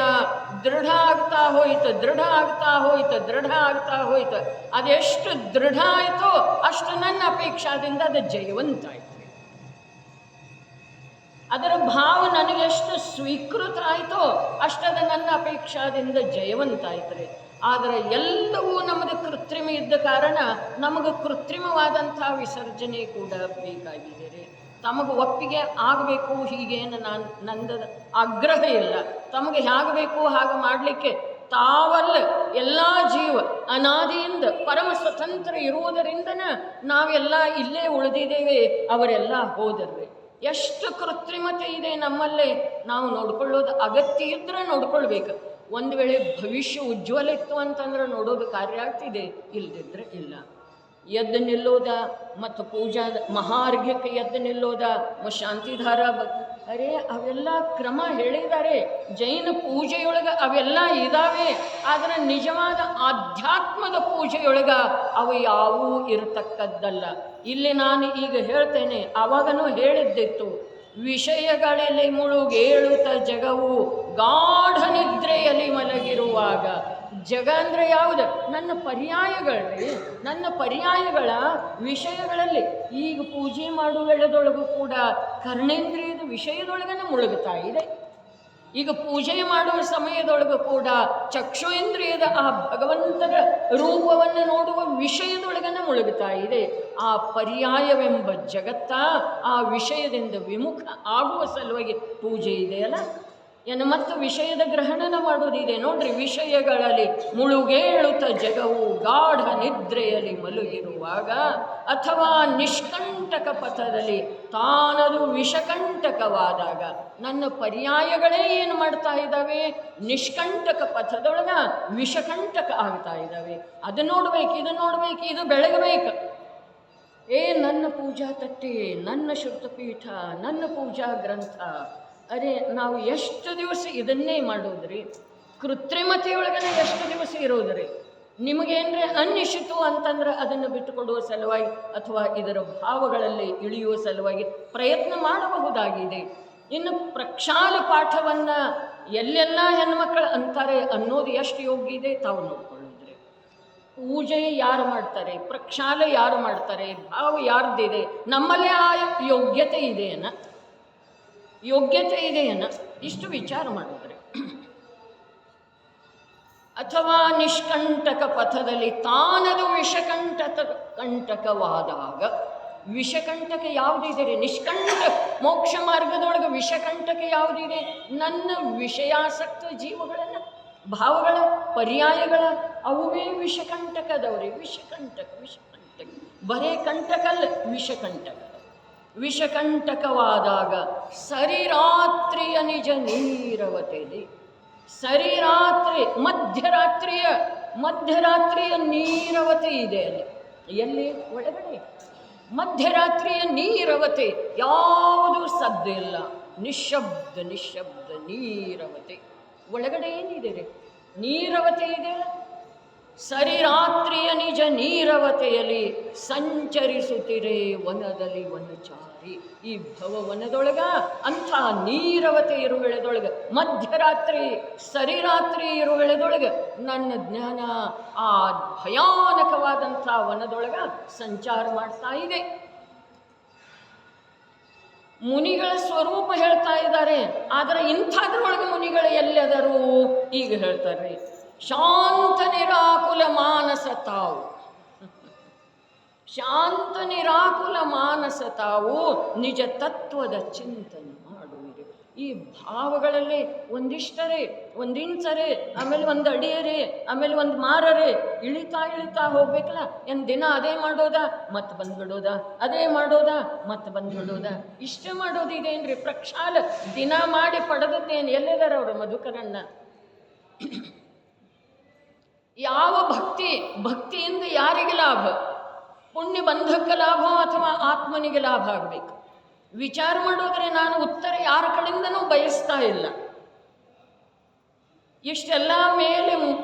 ದೃಢ ಆಗ್ತಾ ಹೋಯ್ತು, ದೃಢ ಆಗ್ತಾ ಹೋಯ್ತು, ದೃಢ ಆಗ್ತಾ ಹೋಯ್ತು. ಅದೆಷ್ಟು ದೃಢ ಆಯಿತೋ ಅಷ್ಟು ನನ್ನ ಅಪೇಕ್ಷಾದಿಂದ ಅದು ಜಯವಂತಾಯಿತು. ಅದರ ಭಾವ ನನಗೆಷ್ಟು ಸ್ವೀಕೃತ ಆಯಿತೋ ಅಷ್ಟದ ನನ್ನ ಅಪೇಕ್ಷಾದಿಂದ ಜಯವಂತಾಯ್ತು. ಆದರೆ ಎಲ್ಲವೂ ನಮ್ಮದು ಕೃತ್ರಿಮ ಇದ್ದ ಕಾರಣ ನಮಗೆ ಕೃತ್ರಿಮವಾದಂಥ ವಿಸರ್ಜನೆ ಕೂಡ ಬೇಕಾಗಿದೆ ರೀ. ತಮಗೆ ಒಪ್ಪಿಗೆ ಆಗಬೇಕು ಹೀಗೇನು ನಂದು ಆಗ್ರಹ ಇಲ್ಲ. ತಮಗೆ ಹೇಗೆ ಬೇಕು ಹಾಗೆ ಮಾಡಲಿಕ್ಕೆ ತಾವಲ್ಲ, ಎಲ್ಲ ಜೀವ ಅನಾದಿಯಿಂದ ಪರಮ ಸ್ವತಂತ್ರ ಇರುವುದರಿಂದನ ನಾವೆಲ್ಲ ಇಲ್ಲೇ ಉಳಿದಿದ್ದೇವೆ, ಅವರೆಲ್ಲ ಹೋದರ್ರಿ. ಎಷ್ಟು ಕೃತ್ರಿಮತೆ ಇದೆ ನಮ್ಮಲ್ಲೇ. ನಾವು ನೋಡ್ಕೊಳ್ಳೋದು ಅಗತ್ಯ ಇದ್ರೆ ನೋಡ್ಕೊಳ್ಬೇಕು. ಒಂದು ವೇಳೆ ಭವಿಷ್ಯ ಉಜ್ವಲ ಇತ್ತು ಅಂತಂದ್ರೆ ನೋಡೋದು ಕಾರ್ಯ ಆಗ್ತಿದೆ, ಇಲ್ಲದಿದ್ರೆ ಇಲ್ಲ. ಎದ್ದು ನಿಲ್ಲೋದ ಮತ್ತು ಪೂಜಾ ಮಹಾರ್ಘ್ಯಕ್ಕೆ ಎದ್ದು ನಿಲ್ಲೋದ, ಶಾಂತಿಧಾರ ಅರೆ ಅವೆಲ್ಲ ಕ್ರಮ ಹೇಳಿದ್ದಾರೆ. ಜೈನ ಪೂಜೆಯೊಳಗೆ ಅವೆಲ್ಲ ಇದ್ದಾವೆ. ಆದರೆ ನಿಜವಾದ ಆಧ್ಯಾತ್ಮದ ಪೂಜೆಯೊಳಗೆ ಅವು ಯಾವೂ ಇರತಕ್ಕದ್ದಲ್ಲ. ಇಲ್ಲಿ ನಾನು ಈಗ ಹೇಳ್ತೇನೆ, ಆವಾಗನೂ ಹೇಳಿದ್ದಿತ್ತು. ವಿಷಯಗಳಲ್ಲಿ ಮುಳುಗೇಳುತ್ತ ಜಗವು ಗಾಢ ನಿದ್ರೆಯಲ್ಲಿ ಮಲಗಿರುವಾಗ. ಜಗ ಅಂದರೆ ಯಾವುದು? ನನ್ನ ಪರ್ಯಾಯಗಳೇ, ನನ್ನ ಪರ್ಯಾಯಗಳ ವಿಷಯಗಳಲ್ಲಿ. ಈಗ ಪೂಜೆ ಮಾಡುವ ವೇಳೆದೊಳಗೂ ಕೂಡ ಕರ್ಣೇಂದ್ರಿಯದ ವಿಷಯದೊಳಗನೆ ಮುಳುಗುತ್ತಾ ಇದೆ. ಈಗ ಪೂಜೆ ಮಾಡುವ ಸಮಯದೊಳಗೂ ಕೂಡ ಚಕ್ಷುರೇಂದ್ರಿಯದ ಆ ಭಗವಂತನ ರೂಪವನ್ನು ನೋಡುವ ವಿಷಯದೊಳಗನೆ ಮುಳುಗುತ್ತಾ ಇದೆ. ಆ ಪರ್ಯಾಯವೆಂಬ ಜಗತ್ತ ಆ ವಿಷಯದಿಂದ ವಿಮುಖ ಆಗುವ ಸಲುವಾಗಿ ಪೂಜೆ ಇದೆಯಲ್ಲ. ಏನು ಮತ್ತು ವಿಷಯದ ಗ್ರಹಣನ ಮಾಡೋದಿದೆ ನೋಡ್ರಿ. ವಿಷಯಗಳಲ್ಲಿ ಮುಳುಗೇಳುತ್ತ ಜಗವು ಗಾಢ ನಿದ್ರೆಯಲ್ಲಿ ಮಲಗಿರುವಾಗ ಅಥವಾ ನಿಷ್ಕಂಟಕ ಪಥದಲ್ಲಿ ತಾನದು ವಿಷಕಂಟಕವಾದಾಗ. ನನ್ನ ಪರ್ಯಾಯಗಳೇ ಏನು ಮಾಡ್ತಾ ಇದ್ದಾವೆ? ನಿಷ್ಕಂಟಕ ಪಥದೊಳಗ ವಿಷಕಂಟಕ ಆಗ್ತಾ ಇದ್ದಾವೆ. ಅದು ನೋಡ್ಬೇಕು, ಇದು ನೋಡ್ಬೇಕು, ಇದು ಬೆಳಗಬೇಕು. ನನ್ನ ಪೂಜಾ ತಟ್ಟೆ, ನನ್ನ ಶ್ರುತಪೀಠ, ನನ್ನ ಪೂಜಾ ಗ್ರಂಥ. ಅರೆ ನಾವು ಎಷ್ಟು ದಿವಸ ಇದನ್ನೇ ಮಾಡೋದ್ರಿ? ಕೃತ್ರಿಮತೆಯೊಳಗನೆ ಎಷ್ಟು ದಿವಸ ಇರೋದ್ರಿ? ನಿಮಗೇನ್ರೆ ಅನ್ನಿಸಿತು ಅಂತಂದ್ರೆ ಅದನ್ನು ಬಿಟ್ಟುಕೊಡುವ ಸಲುವಾಗಿ ಅಥವಾ ಇದರ ಭಾವಗಳಲ್ಲಿ ಇಳಿಯುವ ಸಲುವಾಗಿ ಪ್ರಯತ್ನ ಮಾಡಬಹುದಾಗಿದೆ. ಇನ್ನು ಪ್ರಕ್ಷಾಲ ಪಾಠವನ್ನು ಎಲ್ಲೆಲ್ಲ ಹೆಣ್ಮಕ್ಳು ಅಂತಾರೆ ಅನ್ನೋದು ಎಷ್ಟು ಯೋಗ್ಯ ಇದೆ ತಾವು ನೋಡ್ಕೊಳ್ಳೋದ್ರಿ. ಪೂಜೆ ಯಾರು ಮಾಡ್ತಾರೆ, ಪ್ರಕ್ಷಾಲ ಯಾರು ಮಾಡ್ತಾರೆ, ಭಾವ ಯಾರ್ದಿದೆ, ನಮ್ಮಲ್ಲೇ ಆ ಯೋಗ್ಯತೆ ಇದೆಯೇನ, ಯೋಗ್ಯತೆ ಇದೆಯೇನ, ಇಷ್ಟು ವಿಚಾರ ಮಾಡಿದ್ರೆ. ಅಥವಾ ನಿಷ್ಕಂಟಕ ಪಥದಲ್ಲಿ ತಾನದು ವಿಷಕಂಟಕವಾದಾಗ. ವಿಷಕಂಟಕ ಯಾವುದಿದೆ ರೀ? ನಿಷ್ಕಂಟಕ ಮೋಕ್ಷ ಮಾರ್ಗದೊಳಗೆ ವಿಷಕಂಟಕ ಯಾವುದಿದೆ? ನನ್ನ ವಿಷಯಾಸಕ್ತ ಜೀವಗಳನ್ನು, ಭಾವಗಳ ಪರ್ಯಾಯಗಳ ಅವುವೇ ವಿಷಕಂಟಕದವ್ರಿ. ವಿಷಕಂಟಕ ವಿಷಕಂಟಕ ಬರೇ ಕಂಟಕಲ್ಲ, ವಿಷಕಂಟಕ. ವಿಷಕಂಟಕವಾದಾಗ ಸರಿರಾತ್ರಿಯ ನಿಜ ನೀರವತೆಯಲ್ಲಿ, ಸರಿರಾತ್ರಿ ಮಧ್ಯರಾತ್ರಿಯ ನೀರವತೆ ಇದೆ ಅಲ್ಲಿ. ಎಲ್ಲಿ? ಒಳಗಡೆ ಮಧ್ಯರಾತ್ರಿಯ ನೀರವತೆ. ಯಾವುದು ಸದ್ದಿಲ್ಲ, ನಿಶ್ಶಬ್ದ ನೀರವತೆ. ಒಳಗಡೆ ಏನಿದೆ ರೀ? ನೀರವತೆ ಇದೆ. ಸರಿರಾತ್ರಿಯ ನಿಜ ನೀರವತೆಯಲ್ಲಿ ಸಂಚರಿಸುತ್ತಿರೆ ವನದಲ್ಲಿ ವನಚಾರಿ. ಈ ಭವವನದೊಳಗ ಅಂಥ ನೀರವತೆ ಇರುವೆಳೆದೊಳಗೆ, ಮಧ್ಯರಾತ್ರಿ ಸರಿರಾತ್ರಿ ಇರುವೆಳೆದೊಳಗೆ ನನ್ನ ಜ್ಞಾನ ಆ ಭಯಾನಕವಾದಂಥ ವನದೊಳಗ ಸಂಚಾರ ಮಾಡ್ತಾ ಇದೆ. ಮುನಿಗಳ ಸ್ವರೂಪ ಹೇಳ್ತಾ ಇದ್ದಾರೆ. ಆದರೆ ಇಂಥದ್ರೊಳಗೆ ಮುನಿಗಳು ಎಲ್ಲೆದರು ಈಗ ಹೇಳ್ತಾರೆ. ಶಾಂತ ನಿರಾಕುಲ ಮಾನಸ ತಾವು, ಶಾಂತ ನಿರಾಕುಲ ಮಾನಸ ತಾವು ನಿಜ ತತ್ವದ ಚಿಂತನೆ ಮಾಡುವಿರಿ. ಈ ಭಾವಗಳಲ್ಲಿ ಒಂದಿಷ್ಟರೇ, ಒಂದಿಂಚರೇ, ಆಮೇಲೆ ಒಂದು ಅಡಿಯರೇ, ಆಮೇಲೆ ಒಂದು ಮಾರರೇ, ಇಳಿತಾ ಇಳಿತಾ ಹೋಗ್ಬೇಕಲ್ಲ. ಏನು ದಿನ ಅದೇ ಮಾಡೋದಾ ಮತ್ತೆ ಬಂದ್ಬಿಡೋದಾ, ಅದೇ ಮಾಡೋದಾ ಮತ್ತೆ ಬಂದ್ಬಿಡೋದಾ, ಇಷ್ಟೇ ಮಾಡೋದು ಇದೇನ್ರಿ? ಪ್ರಕ್ಷಾಲ ದಿನ ಮಾಡಿ ಪಡೆದದ್ದೇನು? ಎಲ್ಲಿದಾರ ಅವರು ಮಧುಕರಣ್ಣ? ಯಾವ ಭಕ್ತಿಯಿಂದ ಯಾರಿಗೆ ಲಾಭ? ಪುಣ್ಯ ಬಂಧಕ್ಕೆ ಲಾಭ ಅಥವಾ ಆತ್ಮನಿಗೆ ಲಾಭ ಆಗಬೇಕು? ವಿಚಾರ ಮಾಡೋದ್ರೆ ನಾನು ಉತ್ತರ ಯಾರ ಕಡೆಯಿಂದನೂ ಬಯಸ್ತಾ ಇಲ್ಲ. ಇಷ್ಟೆಲ್ಲ ಮೇಲೆ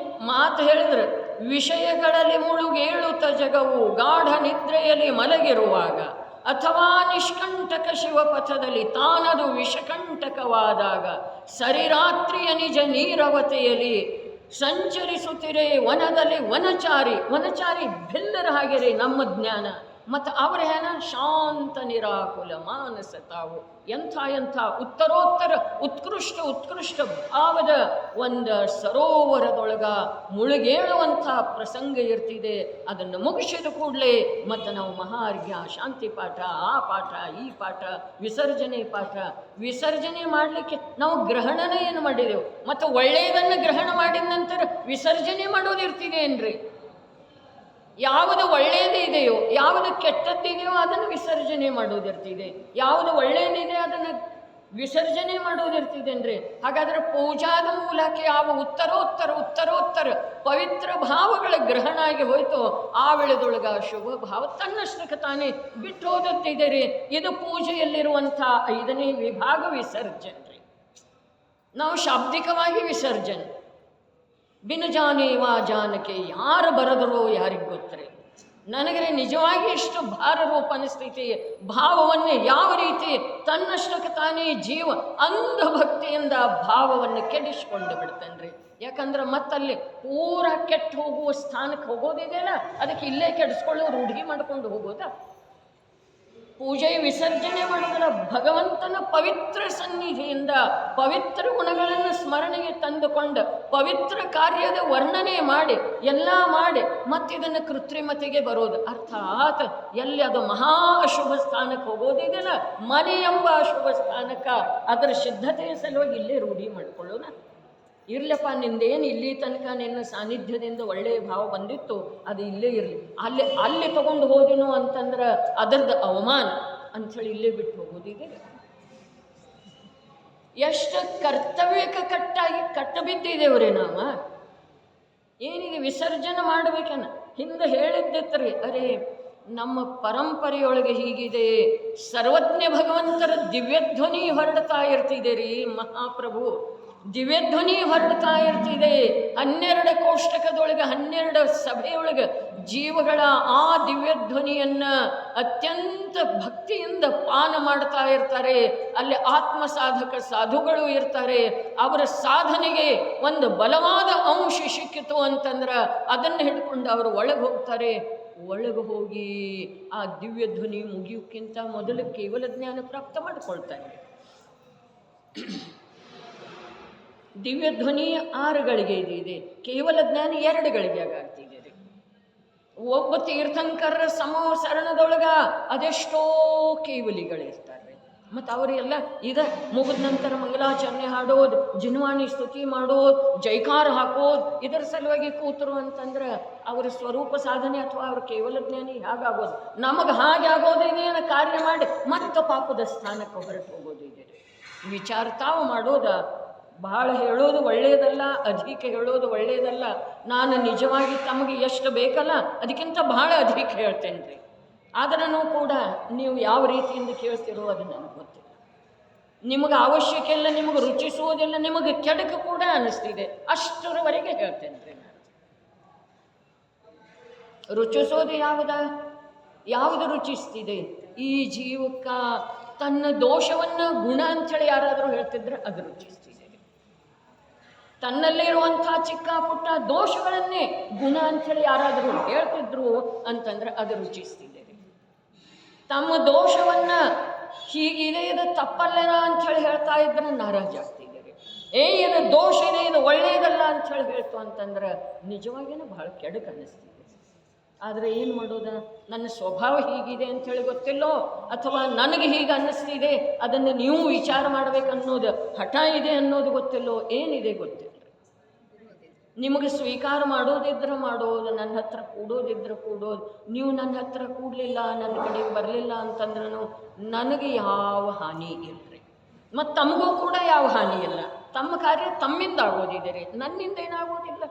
ಮಾತು ಹೇಳಿದ್ರೆ, ವಿಷಯಗಳಲ್ಲಿ ಮುಳುಗೇಳುತ್ತ ಜಗವು ಗಾಢ ನಿದ್ರೆಯಲ್ಲಿ ಮಲಗಿರುವಾಗ ಅಥವಾ ನಿಷ್ಕಂಟಕ ಶಿವಪಥದಲ್ಲಿ ತಾನದು ವಿಷಕಂಟಕವಾದಾಗ ಸರಿರಾತ್ರಿಯ ನಿಜ ನೀರವತೆಯಲ್ಲಿ ಸಂಚರಿಸುತ್ತಿರೇ ವನದಲ್ಲಿ ವನಚಾರಿ ಬೆಲ್ಲರ ಹಾಗೆ ನಮ್ಮ ಜ್ಞಾನ. ಮತ್ತು ಅವರ ಏನ? ಶಾಂತ ನಿರಾಕುಲ ಮಾನಸ ತಾವು. ಎಂಥ ಉತ್ತರೋತ್ತರ ಉತ್ಕೃಷ್ಟ ಭಾವದ ಒಂದು ಸರೋವರದೊಳಗ ಮುಳುಗೇಳುವಂಥ ಪ್ರಸಂಗ ಇರ್ತಿದೆ. ಅದನ್ನು ಮುಗಿಸಿದ ಕೂಡಲೇ ಮತ್ತು ನಾವು ಮಹಾರ್ಘ್ಯ, ಶಾಂತಿ ಪಾಠ, ಆ ಪಾಠ, ಈ ಪಾಠ, ವಿಸರ್ಜನೆ ಮಾಡಲಿಕ್ಕೆ ನಾವು ಗ್ರಹಣನೇ ಏನು ಮಾಡಿದೆವು? ಮತ್ತು ಒಳ್ಳೆಯದನ್ನು ಗ್ರಹಣ ಮಾಡಿದ ನಂತರ ವಿಸರ್ಜನೆ ಮಾಡೋದಿರ್ತಿದೆ ಏನ್ರಿ? ಯಾವುದು ಒಳ್ಳೆಯದಿದೆಯೋ, ಯಾವುದು ಕೆಟ್ಟದ್ದಿದೆಯೋ ಅದನ್ನು ವಿಸರ್ಜನೆ ಮಾಡೋದಿರ್ತಿದೆ. ಯಾವುದು ಒಳ್ಳೆಯದಿದೆ ಅದನ್ನು ವಿಸರ್ಜನೆ ಮಾಡೋದಿರ್ತಿದೆ ಅಂದರೆ, ಹಾಗಾದರೆ ಪೂಜಾದ ಮೂಲಕ ಯಾವ ಉತ್ತರೋತ್ತರ ಪವಿತ್ರ ಭಾವಗಳ ಗ್ರಹಣ ಆಗಿ ಹೋಯ್ತು, ಆ ವೇಳೆದೊಳಗ ಶುಭ ಭಾವ ತನ್ನಷ್ಟಕ್ಕೆ ತಾನೇ ಬಿಟ್ಟು ಹೋದತ್ತಿದೆ ರೀ. ಇದು ಪೂಜೆಯಲ್ಲಿರುವಂಥ 5ನೇ ವಿಭಾಗ ವಿಸರ್ಜನೆ ರೀ. ನಾವು ಶಾಬ್ದಿಕವಾಗಿ ವಿಸರ್ಜನೆ, ಬಿನ ಜಾನೇವಾ ಜಾನಕ್ಕೆ ಯಾರು ಬರೆದರೋ ಯಾರಿಗೆ ಗೊತ್ತರೆ. ನನಗೆ ನಿಜವಾಗಿ ಎಷ್ಟು ಭಾರರೂಪ ಅನಿಸ್ತೈತಿ. ಭಾವವನ್ನು ಯಾವ ರೀತಿ ತನ್ನಷ್ಟಕ್ಕೆ ತಾನೇ ಜೀವ ಅಂಧಭಕ್ತಿಯಿಂದ ಭಾವವನ್ನು ಕೆಡಿಸ್ಕೊಂಡು ಬಿಡ್ತಾನ್ರಿ. ಯಾಕಂದ್ರೆ ಮತ್ತಲ್ಲಿ ಪೂರ ಕೆಟ್ಟು ಹೋಗುವ ಸ್ಥಾನಕ್ಕೆ ಹೋಗೋದಿದೆಯಲ್ಲ, ಅದಕ್ಕೆ ಇಲ್ಲೇ ಕೆಡಿಸ್ಕೊಳ್ಳೋ ರೂಢಿ ಮಾಡ್ಕೊಂಡು ಹೋಗೋದಾ? ಪೂಜೆ ವಿಸರ್ಜನೆ ಮಾಡೋದಲ್ಲ, ಭಗವಂತನ ಪವಿತ್ರ ಸನ್ನಿಧಿಯಿಂದ ಪವಿತ್ರ ಗುಣಗಳನ್ನು ಸ್ಮರಣೆಗೆ ತಂದುಕೊಂಡು ಪವಿತ್ರ ಕಾರ್ಯದ ವರ್ಣನೆ ಮಾಡಿ ಎಲ್ಲ ಮಾಡಿ ಮತ್ತಿದನ್ನು ಕೃತ್ರಿಮತೆಗೆ ಬರೋದು. ಅರ್ಥಾತ್ ಎಲ್ಲಿ ಅದು ಮಹಾ ಅಶುಭ ಸ್ಥಾನಕ್ಕೆ ಹೋಗೋದಿದೆಯಲ್ಲ, ಮನೆ ಎಂಬ ಅಶುಭ ಸ್ಥಾನಕ್ಕೆ ಅದರ ಸಿದ್ಧತೆಯ ಸಲುವಾಗಿ ಇಲ್ಲೇ ರೂಢಿ ಮಾಡಿಕೊಳ್ಳೋಣ. ಇರ್ಲಪ್ಪ, ನಿಂದೇನು ಇಲ್ಲಿ ತನಕ ನಿನ್ನ ಸಾನ್ನಿಧ್ಯದಿಂದ ಒಳ್ಳೆಯ ಭಾವ ಬಂದಿತ್ತು, ಅದು ಇಲ್ಲೇ ಇರಲಿ. ಅಲ್ಲಿ ತಗೊಂಡು ಹೋದಿನೋ ಅಂತಂದ್ರೆ ಅದರದ್ದು ಅವಮಾನ ಅಂಥೇಳಿ ಇಲ್ಲೇ ಬಿಟ್ಟು ಹೋಗೋದಿದೆ. ಎಷ್ಟು ಕರ್ತವ್ಯಕ್ಕೆ ಕಟ್ಟಬಿದ್ದಿದ್ದೇವ್ರಿ ನಾವು. ಏನಿದೆ ವಿಸರ್ಜನೆ ಮಾಡಬೇಕೇನ? ಹಿಂದೆ ಹೇಳಿದ್ದಿತ್ತರಿ, ಅರೆ ನಮ್ಮ ಪರಂಪರೆಯೊಳಗೆ ಹೀಗಿದೆ, ಸರ್ವಜ್ಞ ಭಗವಂತರ ದಿವ್ಯಧ್ವನಿ ಹೊರಡ್ತಾ ಇರ್ತಿದೆ ರೀ ಮಹಾಪ್ರಭು. ದಿವ್ಯಧ್ವನಿ ಹೊರಡ್ತಾ ಇರ್ತಿದೆ. 12 ಕೋಷ್ಟಕದೊಳಗೆ 12 ಸಭೆಯೊಳಗೆ ಜೀವಗಳ ಆ ದಿವ್ಯಧ್ವನಿಯನ್ನು ಅತ್ಯಂತ ಭಕ್ತಿಯಿಂದ ಪಾನ ಮಾಡ್ತಾ ಇರ್ತಾರೆ. ಅಲ್ಲಿ ಆತ್ಮ ಸಾಧಕ ಸಾಧುಗಳು ಇರ್ತಾರೆ. ಅವರ ಸಾಧನೆಗೆ ಒಂದು ಬಲವಾದ ಅಂಶ ಸಿಕ್ಕಿತು ಅಂತಂದ್ರೆ ಅದನ್ನು ಹಿಡ್ಕೊಂಡು ಅವರು ಒಳಗೆ ಹೋಗ್ತಾರೆ. ಒಳಗೆ ಹೋಗಿ ಆ ದಿವ್ಯಧ್ವನಿ ಮುಗಿಯೋಕ್ಕಿಂತ ಮೊದಲು ಕೇವಲ ಜ್ಞಾನ ಪ್ರಾಪ್ತ ಮಾಡಿಕೊಳ್ತಾರೆ. ದಿವ್ಯಧ್ವನಿ 6 ಗಳಿಗೆ ಇದೆ, ಕೇವಲ ಜ್ಞಾನ 2 ಗಳಿಗೆ ಆಗ್ತಿದೆ ರೀ. ಒಬ್ಬ ತೀರ್ಥಂಕರರ ಸಮಸರಣದೊಳಗ ಅದೆಷ್ಟೋ ಕೇವಲಿಗಳಿರ್ತಾರೆ. ಮತ್ತು ಅವರೆಲ್ಲ ಮುಗಿದ ನಂತರ ಮಂಗಲಾಚರಣೆ ಹಾಡೋದು, ಜಿನ್ವಾಣಿ ಸ್ತುತಿ ಮಾಡೋದು, ಜೈಕಾರ ಹಾಕೋದು, ಇದರ ಸಲುವಾಗಿ ಕೂತರು ಅಂತಂದ್ರೆ ಅವರ ಸ್ವರೂಪ ಸಾಧನೆ ಅಥವಾ ಅವ್ರ ಕೇವಲ ಜ್ಞಾನಿ ಹೇಗಾಗೋದು? ನಮಗೆ ಹಾಗೆ ಆಗೋದಿದೆ ಅನ್ನೋ ಕಾರ್ಯ ಮಾಡಿ ಮತ್ತೆ ಪಾಪದ ಸ್ಥಾನಕ್ಕೆ ಹೊರಟು ಹೋಗೋದಿದೆ. ವಿಚಾರ ತಾವು ಮಾಡೋದ. ಭಾಳ ಹೇಳೋದು ಒಳ್ಳೆಯದಲ್ಲ, ಅಧಿಕ ಹೇಳೋದು ಒಳ್ಳೆಯದಲ್ಲ. ನಾನು ನಿಜವಾಗಿ ತಮಗೆ ಎಷ್ಟು ಬೇಕಲ್ಲ ಅದಕ್ಕಿಂತ ಭಾಳ ಅಧಿಕ ಹೇಳ್ತೇನೆ ರೀ. ಆದ್ರೂ ಕೂಡ ನೀವು ಯಾವ ರೀತಿಯಿಂದ ಕೇಳ್ತಿರೋ ಅದು ನನಗೆ ಗೊತ್ತಿಲ್ಲ. ನಿಮಗೆ ಅವಶ್ಯಕ ಇಲ್ಲ, ನಿಮಗೆ ರುಚಿಸುವುದಿಲ್ಲ, ನಿಮಗೆ ಕೆಡಕ ಕೂಡ ಅನ್ನಿಸ್ತಿದೆ, ಅಷ್ಟರವರೆಗೆ ಹೇಳ್ತೇನೆ ರೀ ನಾನು. ರುಚಿಸೋದು ಯಾವುದು ರುಚಿಸ್ತಿದೆ? ಈ ಜೀವಕ್ಕೆ ತನ್ನ ದೋಷವನ್ನು ಗುಣ ಅಂಥೇಳಿ ಯಾರಾದರೂ ಹೇಳ್ತಿದ್ರೆ ಅದು ರುಚಿಸ್ತಿದೆ. ತನ್ನಲ್ಲಿರುವಂಥ ಚಿಕ್ಕ ಪುಟ್ಟ ದೋಷಗಳನ್ನೇ ಗುಣ ಅಂಥೇಳಿ ಯಾರಾದರೂ ಹೇಳ್ತಿದ್ರು ಅಂತಂದ್ರೆ ಅದು ರುಚಿಸ್ತಿದೆ. ತಮ್ಮ ದೋಷವನ್ನು ಹೀಗಿದೆ, ಇದು ತಪ್ಪಲ್ಲನ ಅಂಥೇಳಿ ಹೇಳ್ತಾ ಇದ್ರೆ ನಾರಾಜಾಗ್ತಿದ್ದಾರೆ. ಇದು ದೋಷ ಇದೆ, ಇದು ಒಳ್ಳೆಯದಲ್ಲ ಅಂಥೇಳಿ ಹೇಳ್ತು ಅಂತಂದ್ರೆ ನಿಜವಾಗಿಯೂ ಭಾಳ ಕೆಡಕು ಅನ್ನಿಸ್ತಿದೆ. ಆದರೆ ಏನು ಮಾಡೋದ? ನನ್ನ ಸ್ವಭಾವ ಹೀಗಿದೆ ಅಂಥೇಳಿ ಗೊತ್ತಿಲ್ಲೋ, ಅಥವಾ ನನಗೆ ಹೀಗೆ ಅನ್ನಿಸ್ತಿದೆ ಅದನ್ನು ನೀವು ವಿಚಾರ ಮಾಡಬೇಕನ್ನೋದು ಹಠ ಇದೆ ಅನ್ನೋದು ಗೊತ್ತಿಲ್ಲೋ, ಏನಿದೆ ಗೊತ್ತಿಲ್ಲ. ನಿಮಗೆ ಸ್ವೀಕಾರ ಮಾಡೋದಿದ್ರೆ ಮಾಡೋದು, ನನ್ನ ಹತ್ರ ಕೂಡೋದಿದ್ರೆ ಕೂಡೋದು. ನೀವು ನನ್ನ ಹತ್ರ ಕೂಡಲಿಲ್ಲ, ನನ್ನ ಕಡೆಗೆ ಬರಲಿಲ್ಲ ಅಂತಂದ್ರೂ ನನಗೆ ಯಾವ ಹಾನಿ ಇಲ್ಲರಿ, ಮತ್ತು ತಮಗೂ ಕೂಡ ಯಾವ ಹಾನಿ ಇಲ್ಲ. ತಮ್ಮ ಕಾರ್ಯ ತಮ್ಮಿಂದ ಆಗೋದಿದೆ ರೀ, ನನ್ನಿಂದ ಏನಾಗೋದಿಲ್ಲ.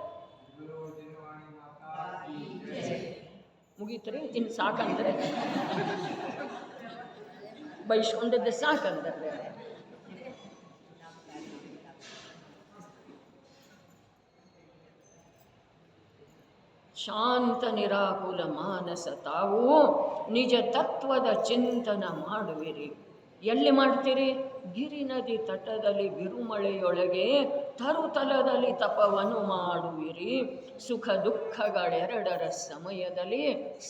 ಮುಗೀತ್ರಿ, ಇನ್ನು ಸಾಕಂದ್ರೆ ಬೈಸ್ಕೊಂಡದ್ದು ಸಾಕಂದ್ರೆ. ಶಾಂತ ನಿರಾಕುಲ ಮಾನಸ ತಾವು ನಿಜ ತತ್ವದ ಚಿಂತನ ಮಾಡುವಿರಿ. ಎಲ್ಲಿ ಮಾಡ್ತೀರಿ? ಗಿರಿ ನದಿ ತಟದಲ್ಲಿ ಬಿರುಮಳೆಯೊಳಗೆ ತರುತಲದಲ್ಲಿ ತಪವನ್ನು ಮಾಡುವಿರಿ. ಸುಖ ದುಃಖಗಳೆರಡರ ಸಮಯದಲ್ಲಿ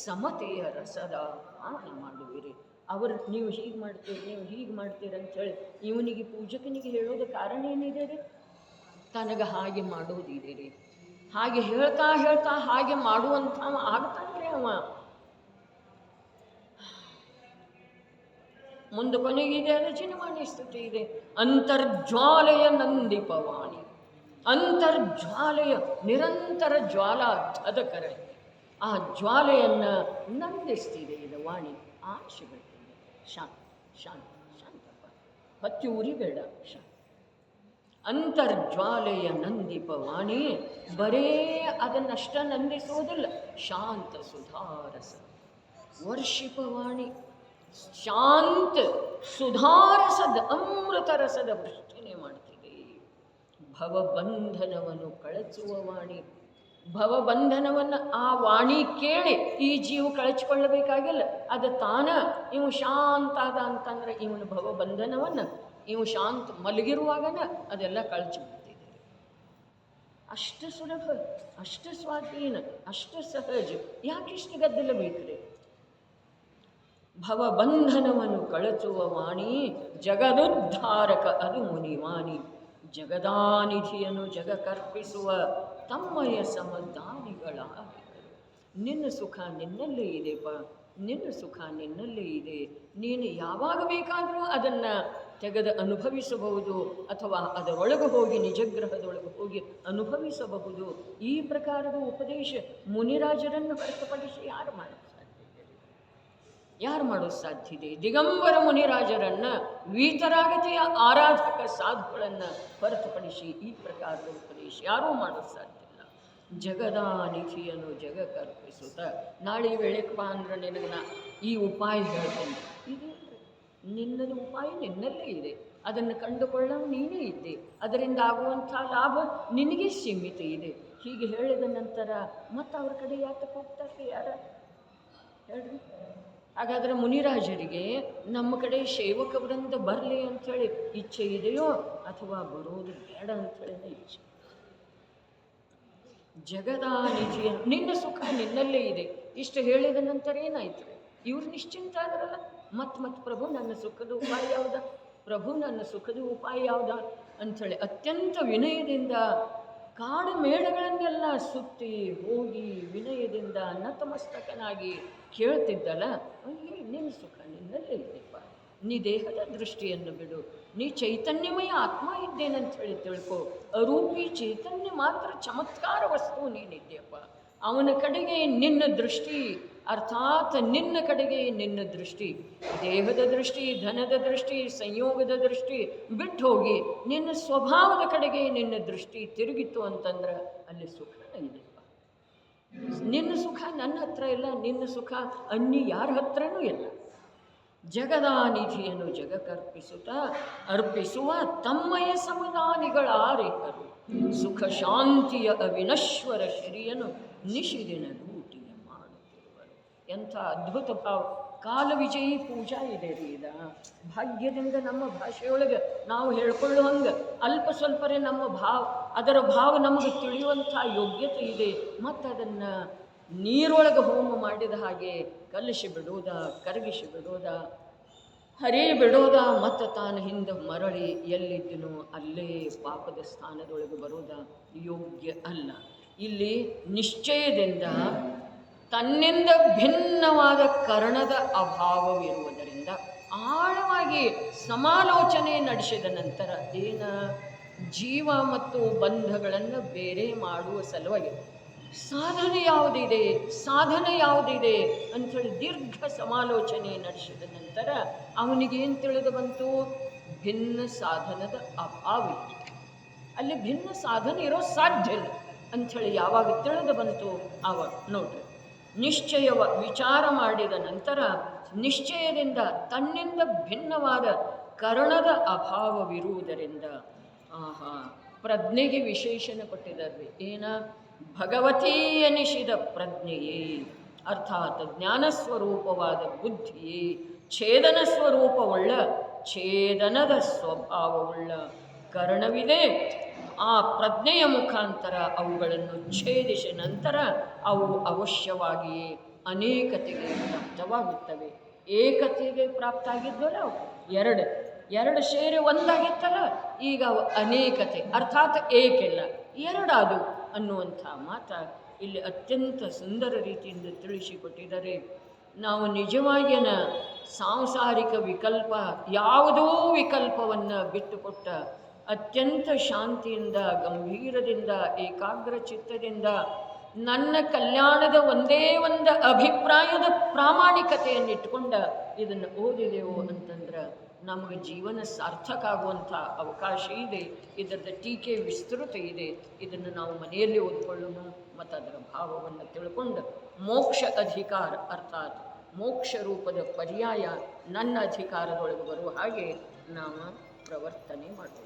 ಸಮತೆಯ ರಸದ ಪಾನ ಮಾಡುವಿರಿ. ನೀವು ಹೀಗೆ ಮಾಡ್ತೀರಿ, ನೀವು ಹೀಗೆ ಮಾಡ್ತೀರಿ ಅಂಥೇಳಿ ಇವನಿಗೆ ಪೂಜಕನಿಗೆ ಹೇಳೋದು ಕಾರಣ ಏನಿದೆ ರೀ? ತನಗೆ ಹಾಗೆ ಮಾಡೋದಿದೆ ರೀ. ಹಾಗೆ ಹೇಳ್ತಾ ಹೇಳ್ತಾ ಹಾಗೆ ಮಾಡುವಂಥ ಆಗ್ತಾನ್ರಿ ಅವ. ಮುಂದೆ ಕೊನೆಗಿದೆ ರಚನವಾಣಿ ಸ್ತುತಿ ಇದೆ. ಅಂತರ್ಜ್ವಾಲೆಯ ನಂದಿಪವಾಣಿ, ಅಂತರ್ಜ್ವಾಲೆಯ ನಿರಂತರ ಜ್ವಾಲಾ ಧದಕರ, ಆ ಜ್ವಾಲೆಯನ್ನು ನಂದಿಸ್ತಿದೆ ಇದು ವಾಣಿ. ಆಶೆ ಬಿಡ್ತಿದೆ, ಶಾಂತ ಶಾಂತ ಶಾಂತಪ್ಪ, ಹತ್ತಿ ಉರಿಬೇಡ, ಶಾಂತ. ಅಂತರ್ಜ್ವಾಲೆಯ ನಂದಿಪವಾಣಿ, ಬರೇ ಅದನ್ನಷ್ಟ ನಂದಿಸೋದಿಲ್ಲ, ಶಾಂತ ಸುಧಾರಸ ವರ್ಷಿಪವಾಣಿ. ಶಾಂತ ಸುಧಾರಸದ ಅಮೃತ ರಸದ ವೃಷ್ಟಿನೇ ಮಾಡ್ತಿದೆ. ಭವಬಂಧನವನ್ನು ಕಳಚುವ ವಾಣಿ. ಭವಬಂಧನವನ್ನು ಆ ವಾಣಿ ಕೇಳಿ ಈ ಜೀವ ಕಳಚಿಕೊಳ್ಳಬೇಕಾಗಿಲ್ಲ, ಅದು ತಾನ ಇವು ಶಾಂತ ಅದ ಅಂತಂದ್ರೆ ಇವನ ಭವಬಂಧನವನ್ನು ಇವು ಶಾಂತ ಮಲಗಿರುವಾಗನ ಅದೆಲ್ಲ ಕಳಚಿಬಿಡ್ತಿದೆ. ಅಷ್ಟು ಸುಲಭ, ಅಷ್ಟು ಸ್ವಾಧೀನ, ಅಷ್ಟು ಸಹಜ. ಯಾಕಿಷ್ಟು ಗದ್ದಲ ಬೇಕ್ರಿ? ಭವಬಂಧನವನ್ನು ಕಳಚುವ ವಾಣಿ, ಜಗದುದ್ಧಾರಕ ಅದು ಮುನಿವಾಣಿ. ಜಗದಾನಿಧಿಯನ್ನು ಜಗ ಕರ್ಪಿಸುವ ತಮ್ಮಯ ಸಮದಾನಿಗಳಾಗಿದ್ದರು. ನಿನ್ನ ಸುಖ ನಿನ್ನಲ್ಲೇ ಇದೆಪ್ಪ, ನಿನ್ನ ಸುಖ ನಿನ್ನಲ್ಲೇ ಇದೆ. ನೀನು ಯಾವಾಗ ಬೇಕಾದರೂ ಅದನ್ನು ತೆಗೆದು ಅನುಭವಿಸಬಹುದು, ಅಥವಾ ಅದರೊಳಗೆ ಹೋಗಿ ನಿಜಗ್ರಹದೊಳಗೆ ಹೋಗಿ ಅನುಭವಿಸಬಹುದು. ಈ ಪ್ರಕಾರದ ಉಪದೇಶ ಮುನಿರಾಜರನ್ನು ಹೊರತುಪಡಿಸಿ ಯಾರು ಮಾಡೋದು ಸಾಧ್ಯ ಇದೆ? ಯಾರು ಮಾಡೋದು ಸಾಧ್ಯ ಇದೆ? ದಿಗಂಬರ ಮುನಿರಾಜರನ್ನು, ವೀತರಾಗತಿಯ ಆರಾಧಕ ಸಾಧುಗಳನ್ನು ಹೊರತುಪಡಿಸಿ ಈ ಪ್ರಕಾರದ ಉಪದೇಶ ಯಾರೂ ಮಾಡೋದು ಸಾಧ್ಯ ಇಲ್ಲ. ಜಗದಾನಿಧಿಯನ್ನು ಜಗ ಕಲ್ಪಿಸುತ್ತ, ನಾಳೆ ವೇಳೆಗೆ ಬಾ ಅಂದ್ರೆ ನಿನಗೆ ಈ ಉಪಾಯ ಹೇಳ್ತೇನೆ. ಇದೇ ನಿನ್ನದು ಉಪಾಯ ನಿನ್ನಲ್ಲೇ ಇದೆ, ಅದನ್ನು ಕಂಡುಕೊಳ್ಳೋ ನೀನೇ ಇದ್ದೆ, ಅದರಿಂದ ಆಗುವಂಥ ಲಾಭ ನಿನಗೆ ಸೀಮಿತ ಇದೆ. ಹೀಗೆ ಹೇಳಿದ ನಂತರ ಮತ್ತು ಅವ್ರ ಕಡೆ ಯಾತಕ್ಕೆ ಹೋಗ್ತಾರೆ ಯಾರ ಹೇಳ್ರಿ? ಹಾಗಾದರೆ ಮುನಿರಾಜರಿಗೆ ನಮ್ಮ ಕಡೆ ಸೇವಕ ವೃಂದ ಬರಲಿ ಅಂಥೇಳಿ ಇಚ್ಛೆ ಇದೆಯೋ, ಅಥವಾ ಬರೋದು ಬೇಡ ಅಂಥೇಳಿದ ಇಚ್ಛೆ? ಜಗದಾನಿಧಿಯ ನಿನ್ನ ಸುಖ ನಿನ್ನಲ್ಲೇ ಇದೆ ಇಷ್ಟು ಹೇಳಿದ ನಂತರ ಏನಾಯ್ತು? ಇವ್ರು ನಿಶ್ಚಿಂತ ಆದ್ರಲ್ಲ. ಮತ್ತು ಪ್ರಭು ನನ್ನ ಸುಖದ ಉಪಾಯ ಯಾವುದ, ಪ್ರಭು ನನ್ನ ಸುಖದ ಉಪಾಯ ಯಾವುದ ಅಂಥೇಳಿ ಅತ್ಯಂತ ವಿನಯದಿಂದ ಕಾಡು ಮೇಳಗಳನ್ನೆಲ್ಲ ಸುತ್ತಿ ಹೋಗಿ ವಿನಯದಿಂದ ನತಮಸ್ತಕನಾಗಿ ಕೇಳ್ತಿದ್ದಲ್ಲ, ನಿನ್ನ ಸುಖ ನಿನ್ನಲ್ಲೇ ಇದೆಯಪ್ಪ. ನೀ ದೇಹದ ದೃಷ್ಟಿಯನ್ನು ಬಿಡು, ನೀ ಚೈತನ್ಯಮಯ ಆತ್ಮ ಇದ್ದೇನಂತ ಹೇಳಿ ತಿಳ್ಕೊ. ಅರೂಪಿ ಚೈತನ್ಯ ಮಾತ್ರ ಚಮತ್ಕಾರ ವಸ್ತು ನೀನಿದ್ಯಪ್ಪ. ಅವನ ಕಡೆಗೆ ನಿನ್ನ ದೃಷ್ಟಿ, ಅರ್ಥಾತ್ ನಿನ್ನ ಕಡೆಗೆ ನಿನ್ನ ದೃಷ್ಟಿ, ದೇಹದ ದೃಷ್ಟಿ, ಧನದ ದೃಷ್ಟಿ, ಸಂಯೋಗದ ದೃಷ್ಟಿ ಬಿಟ್ಟು ಹೋಗಿ ನಿನ್ನ ಸ್ವಭಾವದ ಕಡೆಗೆ ನಿನ್ನ ದೃಷ್ಟಿ ತಿರುಗಿತ್ತು ಅಂತಂದ್ರೆ ಅಲ್ಲಿ ಸುಖ ಇದೆಯಪ್ಪ. ನಿನ್ನ ಸುಖ ನನ್ನ ಹತ್ರ ಇಲ್ಲ, ನಿನ್ನ ಸುಖ ಅನ್ಯ ಯಾರ ಹತ್ರನೂ ಇಲ್ಲ. ಜಗದಾನಿಧಿಯನ್ನು ಜಗಕ್ಕರ್ಪಿಸುತ್ತ ಅರ್ಪಿಸುವ ತಮ್ಮಯ ಸಮದಾನಿಗಳಾರೇಕರು. ಸುಖ ಶಾಂತಿಯ ಅವಿನಶ್ವರ ಶ್ರೀಯನ್ನು ನಿಶಿದಿನ ಲೂಟಿಯ ಮಾಡುತ್ತಿರುವರು. ಎಂಥ ಅದ್ಭುತ ಭಾವ! ಕಾಲವಿಜಯಿ ಪೂಜಾ ಇದೆ ರೀ. ಇದ ಭಾಗ್ಯದಿಂದ ನಮ್ಮ ಭಾಷೆಯೊಳಗೆ ನಾವು ಹೇಳ್ಕೊಳ್ಳುವಂಗೆ ಅಲ್ಪ ಸ್ವಲ್ಪರೇ ನಮ್ಮ ಅದರ ಭಾವ ನಮಗೆ ತಿಳಿಯುವಂಥ ಯೋಗ್ಯತೆ ಇದೆ. ಮತ್ತು ಅದನ್ನು ನೀರೊಳಗೆ ಹೋಮ ಮಾಡಿದ ಹಾಗೆ ಕಲಶಿ ಬಿಡೋದ, ಕರಗಿಸಿ ಬಿಡೋದ, ಹರೇ ಬಿಡೋದ, ಮತ್ತು ತಾನು ಹಿಂದೆ ಮರಳಿ ಎಲ್ಲಿದ್ದನೋ ಅಲ್ಲೇ ಪಾಪದ ಸ್ಥಾನದೊಳಗೆ ಬರೋದ ಯೋಗ್ಯ ಅಲ್ಲ. ಇಲ್ಲಿ ನಿಶ್ಚಯದಿಂದ ತನ್ನಿಂದ ಭಿನ್ನವಾದ ಕರ್ಣದ ಅಭಾವವಿರುವುದರಿಂದ ಆಳವಾಗಿ ಸಮಾಲೋಚನೆ ನಡೆಸಿದ ನಂತರ ಜೀವ ಮತ್ತು ಬಂಧಗಳನ್ನು ಬೇರೆ ಮಾಡುವ ಸಲುವಾಗಿ ಸಾಧನೆ ಯಾವುದಿದೆ ಅಂಥೇಳಿ ದೀರ್ಘ ಸಮಾಲೋಚನೆ ನಡೆಸಿದ ನಂತರ ಅವನಿಗೇನು ತಿಳಿದು ಬಂತು? ಭಿನ್ನ ಸಾಧನದ ಅಭಾವ. ಅಲ್ಲಿ ಭಿನ್ನ ಸಾಧನೆ ಇರೋ ಸಾಧ್ಯ ಇಲ್ಲ ಅಂಥೇಳಿ ಯಾವಾಗ ತಿಳಿದು ಬಂತು ಆವಾಗ ನೋಡ್ರಿ, ವಿಚಾರ ಮಾಡಿದ ನಂತರ ನಿಶ್ಚಯದಿಂದ ತನ್ನಿಂದ ಭಿನ್ನವಾದ ಕರ್ಣದ ಅಭಾವವಿರುವುದರಿಂದ ಪ್ರಜ್ಞೆಗೆ ವಿಶೇಷಣ ಕೊಟ್ಟಿದ್ದಾರೆ. ಭಗವತೀ ಎನಿಸಿದ ಪ್ರಜ್ಞೆಯೇ, ಅರ್ಥಾತ್ ಜ್ಞಾನಸ್ವರೂಪವಾದ ಬುದ್ಧಿಯೇ, ಛೇದನ ಸ್ವರೂಪವುಳ್ಳ ಛೇದನದ ಸ್ವಭಾವವುಳ್ಳ ಕರ್ಣವಿದೆ. ಆ ಪ್ರಜ್ಞೆಯ ಮುಖಾಂತರ ಅವುಗಳನ್ನು ಛೇದಿಸಿದ ನಂತರ ಅವು ಅವಶ್ಯವಾಗಿಯೇ ಅನೇಕತೆಗೆ ಪ್ರಾಪ್ತವಾಗುತ್ತವೆ. ಏಕತೆಗೆ ಪ್ರಾಪ್ತ ಆಗಿದ್ವಲ್ಲ, ಎರಡು ಸೇರಿ ಒಂದಾಗಿತ್ತಲ್ಲ, ಈಗ ಅವು ಅನೇಕತೆ ಅರ್ಥಾತ್ ಏಕಿಲ್ಲ ಎರಡಾದು ಅನ್ನುವಂಥ ಮಾತ ಇಲ್ಲಿ ಅತ್ಯಂತ ಸುಂದರ ರೀತಿಯಿಂದ ತಿಳಿಸಿಕೊಟ್ಟಿದ್ದಾರೆ. ನಾವು ನಿಜವಾಗಿನ ಸಾಂಸಾರಿಕ ವಿಕಲ್ಪ ಯಾವುದೋ ವಿಕಲ್ಪವನ್ನು ಬಿಟ್ಟುಕೊಟ್ಟ ಅತ್ಯಂತ ಶಾಂತಿಯಿಂದ, ಗಂಭೀರದಿಂದ, ಏಕಾಗ್ರ ಚಿತ್ತದಿಂದ ನನ್ನ ಕಲ್ಯಾಣದ ಒಂದೇ ಒಂದು ಅಭಿಪ್ರಾಯದ ಪ್ರಾಮಾಣಿಕತೆಯನ್ನಿಟ್ಟುಕೊಂಡ ಇದನ್ನು ಓದಿದೆವು ಅಂತಂದ್ರೆ ನಮಗೆ ಜೀವನ ಸಾರ್ಥಕ ಆಗುವಂಥ ಅವಕಾಶ ಇದೆ. ಇದರದ ಟೀಕೆ ವಿಸ್ತೃತ ಇದೆ. ಇದನ್ನು ನಾವು ಮನೆಯಲ್ಲಿ ಓದ್ಕೊಳ್ಳೋಣ ಮತ್ತು ಅದರ ಭಾವವನ್ನು ತಿಳ್ಕೊಂಡು ಮೋಕ್ಷ ಅಧಿಕಾರ ಅರ್ಥಾತ್ ಮೋಕ್ಷ ರೂಪದ ಪರ್ಯಾಯ ನನ್ನ ಅಧಿಕಾರದೊಳಗೆ ಬರುವ ಹಾಗೆ ನಾವು ಪ್ರವರ್ತನೆ ಮಾಡೋಣ.